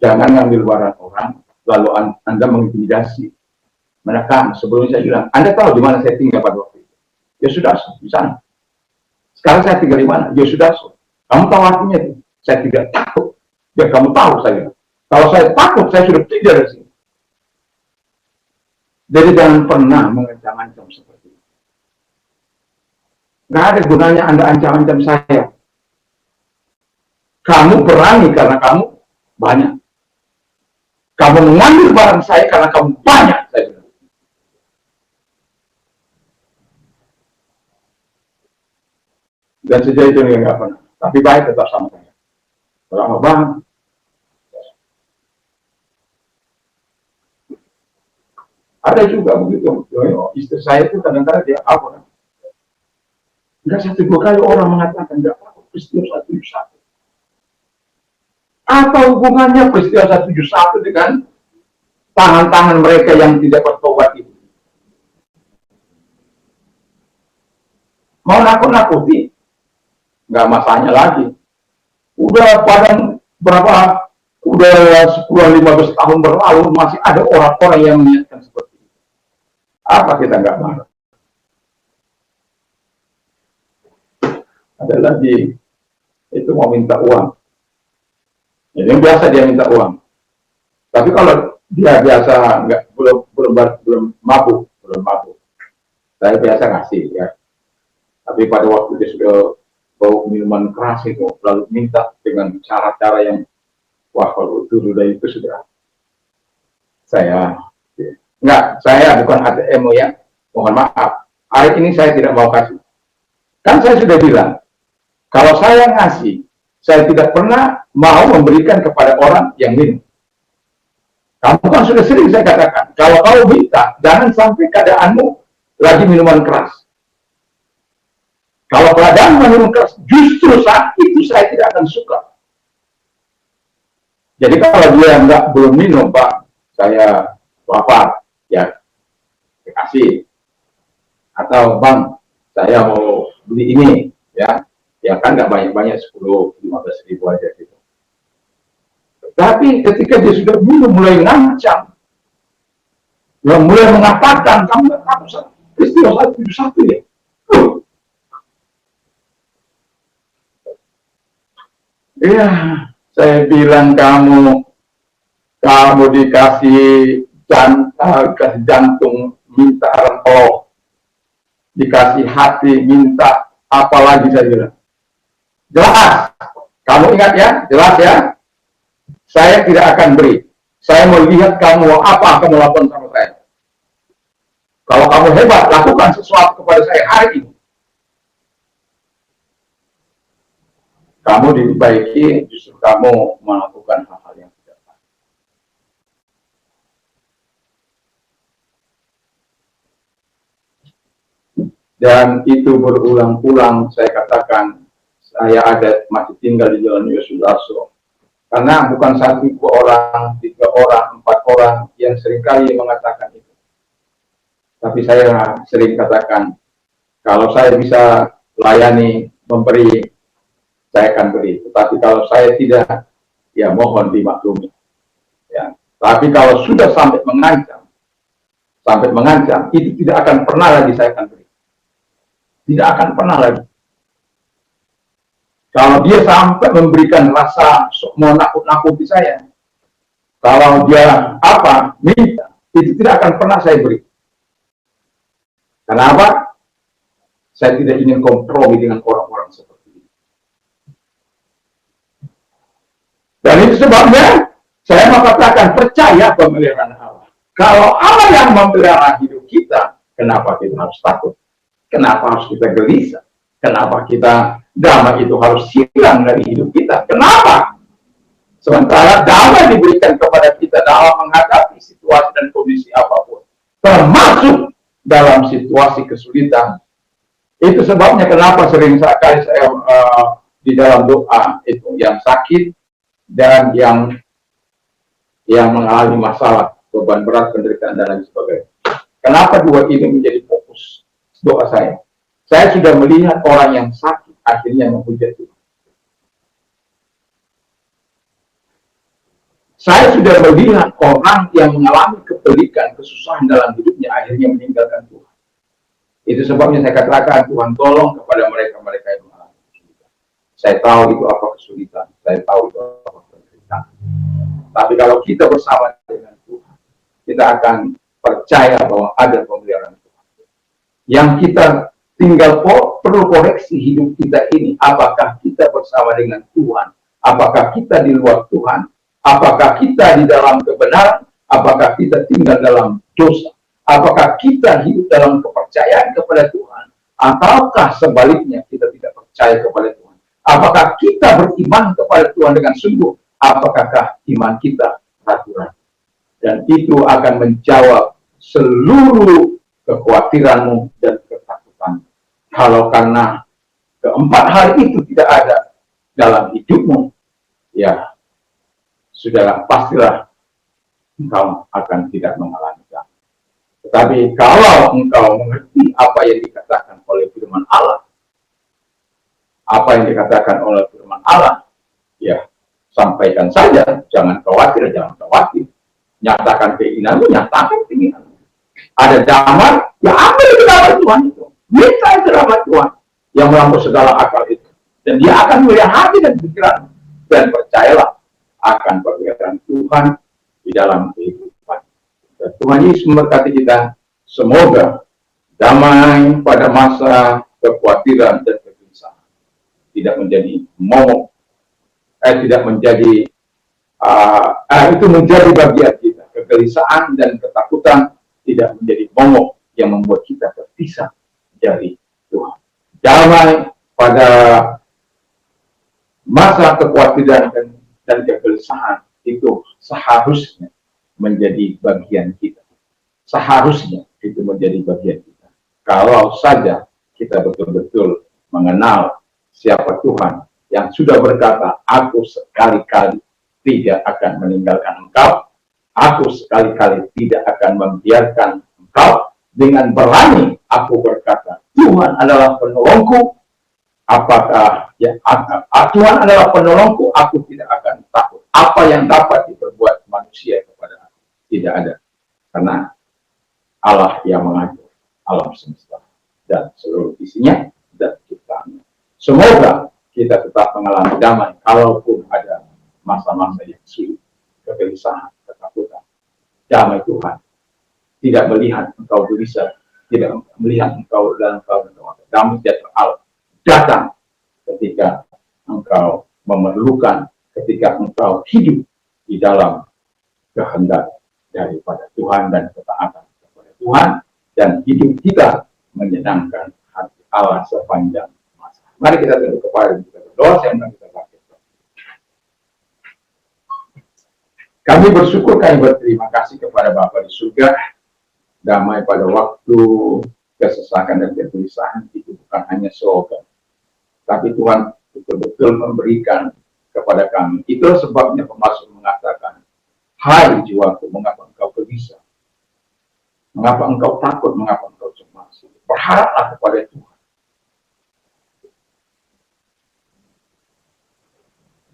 Jangan ngambil barang orang, lalu Anda mengintimidasi, menekan. Sebelumnya saya bilang, Anda tahu di mana saya tinggal pada waktu itu? Ya sudah, di sana. Sekarang saya tinggal di mana? Ya sudah, kamu tahu artinya itu? Saya tidak takut. Ya kamu tahu saya. Kalau saya takut, saya sudah tidak dari sini. Jadi jangan pernah mengancam-ancam seperti itu. Nggak ada gunanya Anda ancam-ancam saya. Kamu berani karena kamu banyak. Kamu mengambil barang saya karena kamu banyak. Saya bilang. Dan sejak itu dia nggak pernah. Tapi baik tetap sama saya. Lama banget. Ada juga begitu. Istri saya itu kadang-kadang dia apa? Enggak satu dua kali orang mengatakan enggak apa peristiwa 171. Apa hubungannya peristiwa 171 dengan tangan-tangan mereka yang tidak bertobat itu? Mau nakut-nakuti? Enggak masanya lagi. Udah pada berapa? Udah 10-15 tahun berlalu masih ada orang-orang yang meniatkan seperti itu. Apa kita enggak marah? Ada lagi itu mau minta uang. Jadi biasa dia minta uang. Tapi kalau dia biasa belum mabuk, saya biasa ngasih ya. Tapi pada waktu dia sudah bau minuman keras itu lalu minta dengan cara-cara yang wah kalau itu sudah saya bukan ATM ya. Mohon maaf. Hari ini saya tidak mau kasih. Kan saya sudah bilang kalau saya ngasih, saya tidak pernah mau memberikan kepada orang yang minum. Kamu kan sudah sering saya katakan, kalau kamu minta, jangan sampai keadaanmu lagi minuman keras. Kalau keadaan minuman keras, justru saat itu saya tidak akan suka. Jadi kalau dia belum minum, Pak, saya lapar, ya, kasih. Atau Bang, saya mau beli ini, ya. Ya kan nggak banyak-banyak 10-15 ribu aja gitu. Tapi ketika dia sudah mulai ngancam, yang mulai mengatakan kamu nggak tahu peristiwa 171 ya. Iya, saya bilang kamu dikasih jantung minta rempok, dikasih hati minta apa lagi saya bilang. Jelas, kamu ingat ya, jelas ya. Saya tidak akan beri. Saya mau lihat kamu apa kamu lakukan sama saya. Kalau kamu hebat, lakukan sesuatu kepada saya hari ini. Kamu dibaiki, justru kamu melakukan hal-hal yang tidak baik. Dan itu berulang-ulang saya katakan, saya masih tinggal di Jalan Yosudarso. Karena bukan 1 orang, 3 orang, 4 orang yang seringkali mengatakan itu. Tapi saya sering katakan, kalau saya bisa layani, memberi, saya akan beri. Tetapi kalau saya tidak, ya mohon dimaklumi. Ya. Tapi kalau sudah sampai mengancam, itu tidak akan pernah lagi saya akan beri. Tidak akan pernah lagi. Kalau dia sampai memberikan rasa mau nakut-nakuti saya, kalau dia minta, itu tidak akan pernah saya beri. Kenapa? Saya tidak ingin kompromi dengan orang-orang seperti ini. Dan itu sebabnya saya mengatakan percaya pemeliharaan Allah. Kalau Allah yang memelihara hidup kita, kenapa kita harus takut? Kenapa harus kita gelisah? Kenapa kita damai itu harus hilang dari hidup kita? Kenapa? Sementara damai diberikan kepada kita dalam menghadapi situasi dan kondisi apapun, termasuk dalam situasi kesulitan. Itu sebabnya kenapa sering sekali saya di dalam doa itu yang sakit dan yang mengalami masalah, beban berat, penderitaan dan lain sebagainya. Kenapa dua ini menjadi fokus doa saya? Saya sudah melihat orang yang sakit akhirnya menghujat Tuhan. Saya sudah melihat orang yang mengalami kepelikan, kesusahan dalam hidupnya akhirnya meninggalkan Tuhan. Itu sebabnya saya katakan, Tuhan tolong kepada mereka-mereka yang mengalami kesulitan. Saya tahu itu apa kesulitan, saya tahu itu apa penderitaan. Tapi kalau kita bersama dengan Tuhan, kita akan percaya bahwa ada pemeliharaan Tuhan. Yang kita tinggal perlu koreksi hidup kita ini. Apakah kita bersama dengan Tuhan? Apakah kita di luar Tuhan? Apakah kita di dalam kebenaran? Apakah kita tinggal dalam dosa? Apakah kita hidup dalam kepercayaan kepada Tuhan? Ataukah sebaliknya kita tidak percaya kepada Tuhan? Apakah kita beriman kepada Tuhan dengan sungguh? Apakah iman kita ragu-ragu? Dan itu akan menjawab seluruh kekhawatiranmu dan ketakutanmu. Kalau karena keempat hal itu tidak ada dalam hidupmu, ya sudahlah, pastilah engkau akan tidak mengalami damai. Tetapi kalau engkau mengerti apa yang dikatakan oleh firman Allah, ya sampaikan saja, jangan khawatir. Nyatakan keinginanmu, nyatakan keinginanmu. Ada damai, ya ambil damai Tuhan itu. Minta damai Tuhan yang melampaui segala akal itu. Dan dia akan melihat hati dan pikiran. Dan percayalah akan pekerjaan Tuhan di dalam kehidupan. Dan Tuhan Yesus memberkati kita. Semoga damai pada masa kekhawatiran dan kegelisahan tidak menjadi momok, tidak menjadi itu menjadi bagian kita. Kegelisahan dan ketakutan tidak menjadi momok yang membuat kita terpisah dari Tuhan. Damai pada masa kekhawatiran dan kegelisahan itu seharusnya menjadi bagian kita. Seharusnya itu menjadi bagian kita. Kalau saja kita betul-betul mengenal siapa Tuhan yang sudah berkata, aku sekali-kali tidak akan meninggalkan engkau, aku sekali-kali tidak akan membiarkan engkau. Dengan berani aku berkata, Tuhan adalah penolongku. Apakah ya Tuhan adalah penolongku, aku tidak akan takut. Apa yang dapat diperbuat manusia kepada aku? Tidak ada. Karena Allah yang mengatur alam semesta dan seluruh isinya dan ciptaannya. Semoga kita tetap mengalami damai kalaupun ada masa-masa yang sulit, kegelisahan, ketakutan. Damai Tuhan tidak melihat engkau gelisah, tidak melihat engkau dalam keadaan damai sejahtera Allah datang ketika engkau memerlukan, ketika engkau hidup di dalam kehendak daripada Tuhan dan ketaatan kepada Tuhan, dan hidup kita menyenangkan hati Allah sepanjang masa. Mari kita tunduk kepala dan kita berdoa sambil kita bangkit. Kami bersyukur, kami berterima kasih kepada Bapa di surga. Damai pada waktu kesesakan dan kegelisahan itu bukan hanya slogan, tapi Tuhan betul-betul memberikan kepada kami. Itulah sebabnya pemazmur mengatakan, hai jiwaku, mengapa engkau gelisah? Mengapa engkau takut? Mengapa engkau cemas? Berharaplah kepada Tuhan.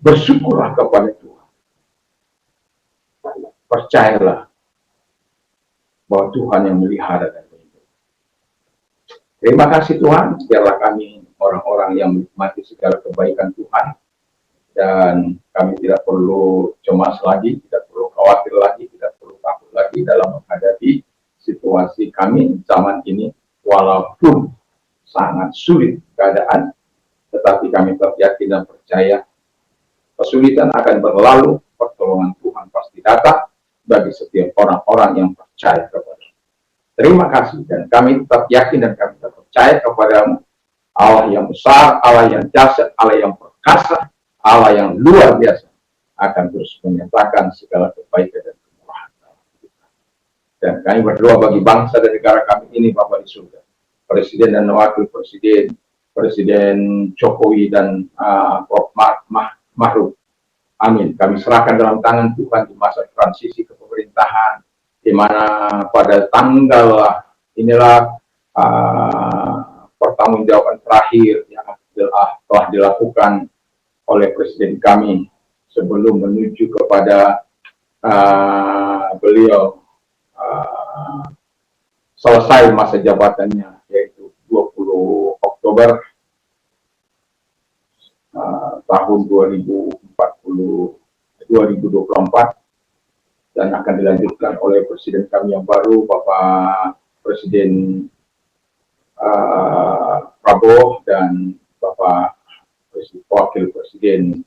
Bersyukurlah kepada Tuhan. Percayalah bahwa Tuhan yang melihara dan melindungi. Terima kasih Tuhan, biarlah kami orang-orang yang menikmati segala kebaikan Tuhan, dan kami tidak perlu cemas lagi, tidak perlu khawatir lagi, tidak perlu takut lagi dalam menghadapi situasi kami zaman ini, walaupun sangat sulit keadaan, tetapi kami tetap yakin dan percaya kesulitan akan berlalu, pertolongan Tuhan pasti datang bagi setiap orang-orang yang percaya kepada. Terima kasih, dan kami tetap yakin dan kami tetap percaya kepadamu, Allah yang besar, Allah yang dahsyat, Allah yang perkasa, Allah yang luar biasa, akan terus menyatakan segala kebaikan dan kemurahan. Dan kami berdoa bagi bangsa dan negara kami ini, Bapa di surga, Presiden dan Wakil Presiden, Presiden Jokowi dan Prof. Mahfud. Amin. Kami serahkan dalam tangan Tuhan di masa transisi kepemerintahan, di mana pada tanggal inilah pertanggungjawaban terakhir yang telah dilakukan oleh Presiden kami sebelum menuju kepada beliau selesai masa jabatannya, yaitu 20 Oktober tahun 2024. dan akan dilanjutkan oleh Presiden kami yang baru, Bapak Presiden Prabowo dan Bapak Wakil Presiden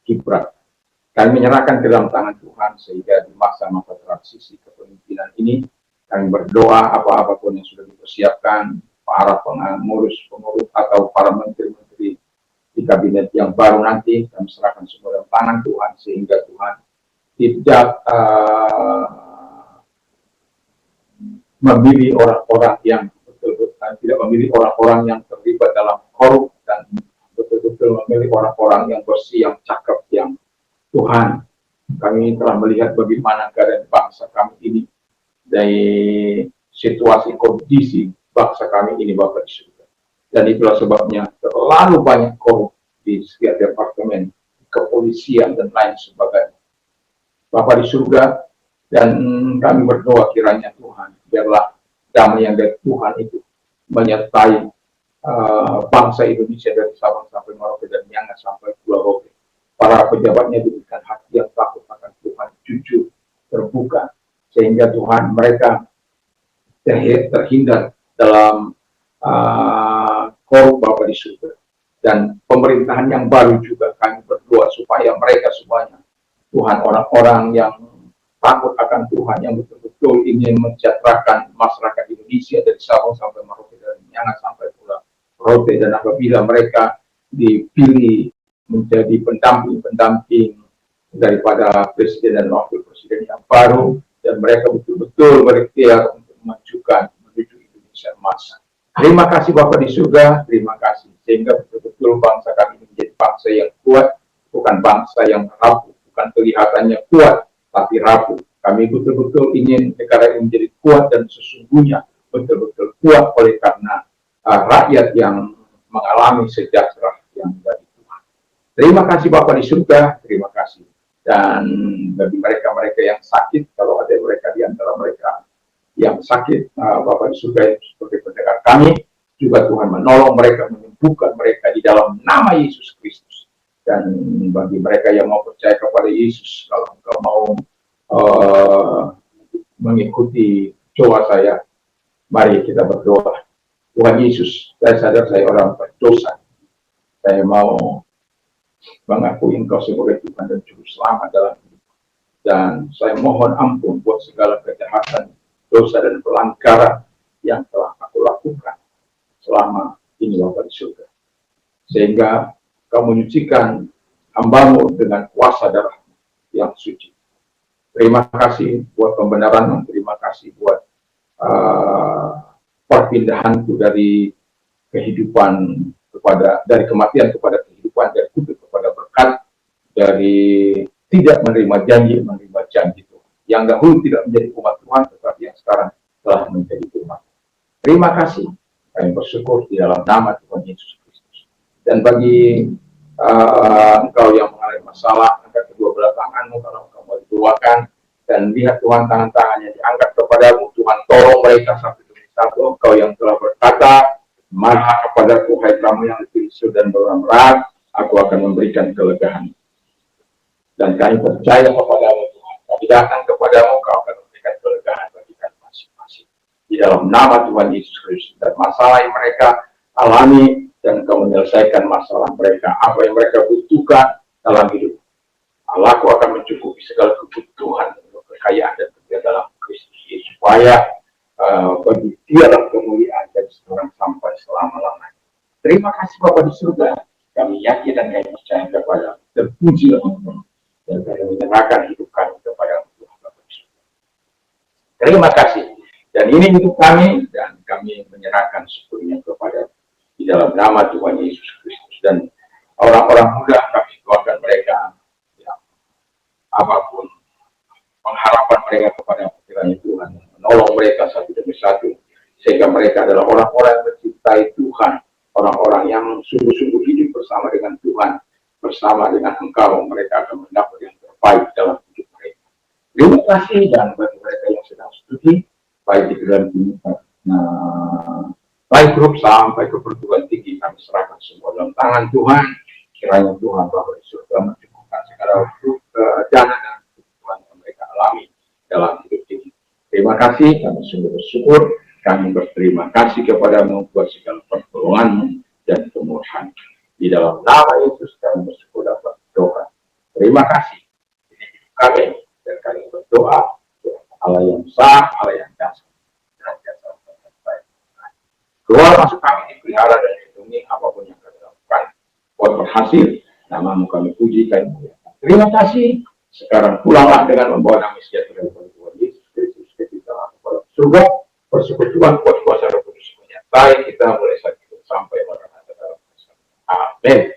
Gibran. Kami menyerahkan ke dalam tangan Tuhan sehingga di masa-masa transisi kepemimpinan ini kami berdoa apapun yang sudah dipersiapkan, para pengurus atau para menteri-menteri di kabinet yang baru nanti kami serahkan semua dalam tangan Tuhan sehingga Tuhan tidak memilih orang-orang yang tidak memilih orang-orang yang terlibat dalam korup dan betul-betul memilih orang-orang yang bersih, yang cakep, yang Tuhan. Kami telah melihat bagaimana keadaan bangsa kami ini dari situasi kondisi bangsa kami ini, Bapak di surga. Dan itulah sebabnya terlalu banyak korup di setiap departemen kepolisian dan lain sebagainya. Bapak di surga, dan kami berdoa kiranya Tuhan, biarlah damai yang dari Tuhan itu menyertai bangsa Indonesia dari Sabang sampai Merauke dan Miangas sampai Pulau Rote. Para pejabatnya diberikan hati yang takut akan Tuhan, jujur, terbuka, sehingga Tuhan mereka terhindar dalam korup, Bapak di surga. Dan pemerintahan yang baru juga kami berdoa supaya mereka semuanya, Tuhan, orang-orang yang takut akan Tuhan, yang betul-betul ingin mensejahterakan masyarakat Indonesia dari Sabang sampai Merauke, dari Miangas sampai Pulau Rote, dan apabila mereka dipilih menjadi pendamping daripada Presiden dan Wakil Presiden yang baru, dan mereka betul-betul berikhtiar untuk memajukan menuju Indonesia emas. Terima kasih Bapak di surga, terima kasih, sehingga betul-betul bangsa kami menjadi bangsa yang kuat, bukan bangsa yang rapuh, bukan kelihatannya kuat, tapi rapuh. Kami betul-betul ingin negara ini menjadi kuat dan sesungguhnya betul-betul kuat oleh karena rakyat yang mengalami sejahtera yang dari Tuhan. Terima kasih Bapak di surga, terima kasih. Dan bagi mereka-mereka yang sakit, kalau ada mereka di antara mereka yang sakit, Bapak di surga sebagai pendengar kami, juga Tuhan menolong mereka, menyembuhkan mereka di dalam nama Yesus Kristus. Dan bagi mereka yang mau percaya kepada Yesus, kalau engkau mau mengikuti doa saya, mari kita berdoa. Tuhan Yesus, saya sadar saya orang berdosa. Saya mau mengakui Engkau sebagai Tuhan dan Juru Selamat dalam hidup. Dan saya mohon ampun buat segala kejahatan, dosa dan pelanggaran yang telah aku lakukan selama ini, Bapak di surga. Sehingga Kau menyucikan hamba-Mu dengan kuasa darah yang suci. Terima kasih buat pembenaran, terima kasih buat perpindahanku dari kehidupan dari kematian kepada kehidupan, dari kutuk kepada berkat, dari tidak menerima janji menerima janji Tuhan. Yang dahulu tidak menjadi umat Tuhan, tetapi yang sekarang telah menjadi umat. Terima kasih, kami bersyukur di dalam nama Tuhan Yesus Kristus. Dan bagi engkau yang mengalami masalah, angkat kedua belah tanganmu kalau engkau mau didoakan, dan lihat Tuhan tangan-tangannya diangkat kepadamu. Tuhan tolong mereka satu demi satu. Engkau yang telah berkata, marah kepada Tuhan kamu yang dipilih dan berat, aku akan memberikan kelegaan. Dan kami percaya kepadamu Tuhan. Kami datang kepadamu, kau akan memberikan kelegaan bagi kami masing-masing. Di dalam nama Tuhan Yesus Kristus. Dan masalah yang mereka alami, dan kau menyelesaikan masalah mereka. Apa yang mereka butuhkan dalam hidup. Allahku akan mencukupi segala kebutuhan, kekayaan dan kerja dalam Kristus Yesus. Supaya bagi dialah kemuliaan dan sekarang sampai selama-lamanya. Terima kasih Bapa di surga. Kami yakin dan kami percaya kepada terpujilah Engkau. Dan kami menyerahkan hidup kami kepada Tuhan Bapa di surga. Terima kasih. Dan ini hidup kami, dan kami menyerahkan sepenuhnya kepada di dalam nama Tuhan Yesus Kristus. Dan orang-orang muda kami doakan mereka, ya, apapun pengharapan mereka kepada kiranya Tuhan menolong mereka satu demi satu, sehingga mereka adalah orang-orang yang mencintai Tuhan, orang-orang yang sungguh-sungguh hidup bersama dengan Tuhan, bersama dengan Engkau. Mereka akan mendapat yang terbaik dalam hidup mereka. Terima kasih. Dan bagi mereka yang sedang studi, baik di dalam baik grup sampai ke perguruan tinggi, kami serahkan semua dalam tangan Tuhan. Kiranya Tuhan Bapa di surga mencukupkan segala dana dan kebutuhan yang mereka alami, dalam hidup ini. Terima kasih, kami sungguh bersyukur, kami berterima kasih kepadamu buat segala pertolonganmu dan kemurahan. Di dalam nama Yesus kami bersyukur dapat doa. Terima kasih. Ini hidup kami dan kami berdoa Allah yang sah, Allah yang dasar. Keluar masuk kami dipelihara dan dilindungi apapun yang kami lakukan. Buat berhasil, namamu kami puji kami muliakan. Terima kasih. Sekarang pulanglah dengan membawa nami sejahtera kepada Tuhan Yesus Kristus ketika kepada surga. Bersyukur Tuhan buat kuasa Roh Kudus menyertai kita mulai saat itu sampai pada hari. Amin.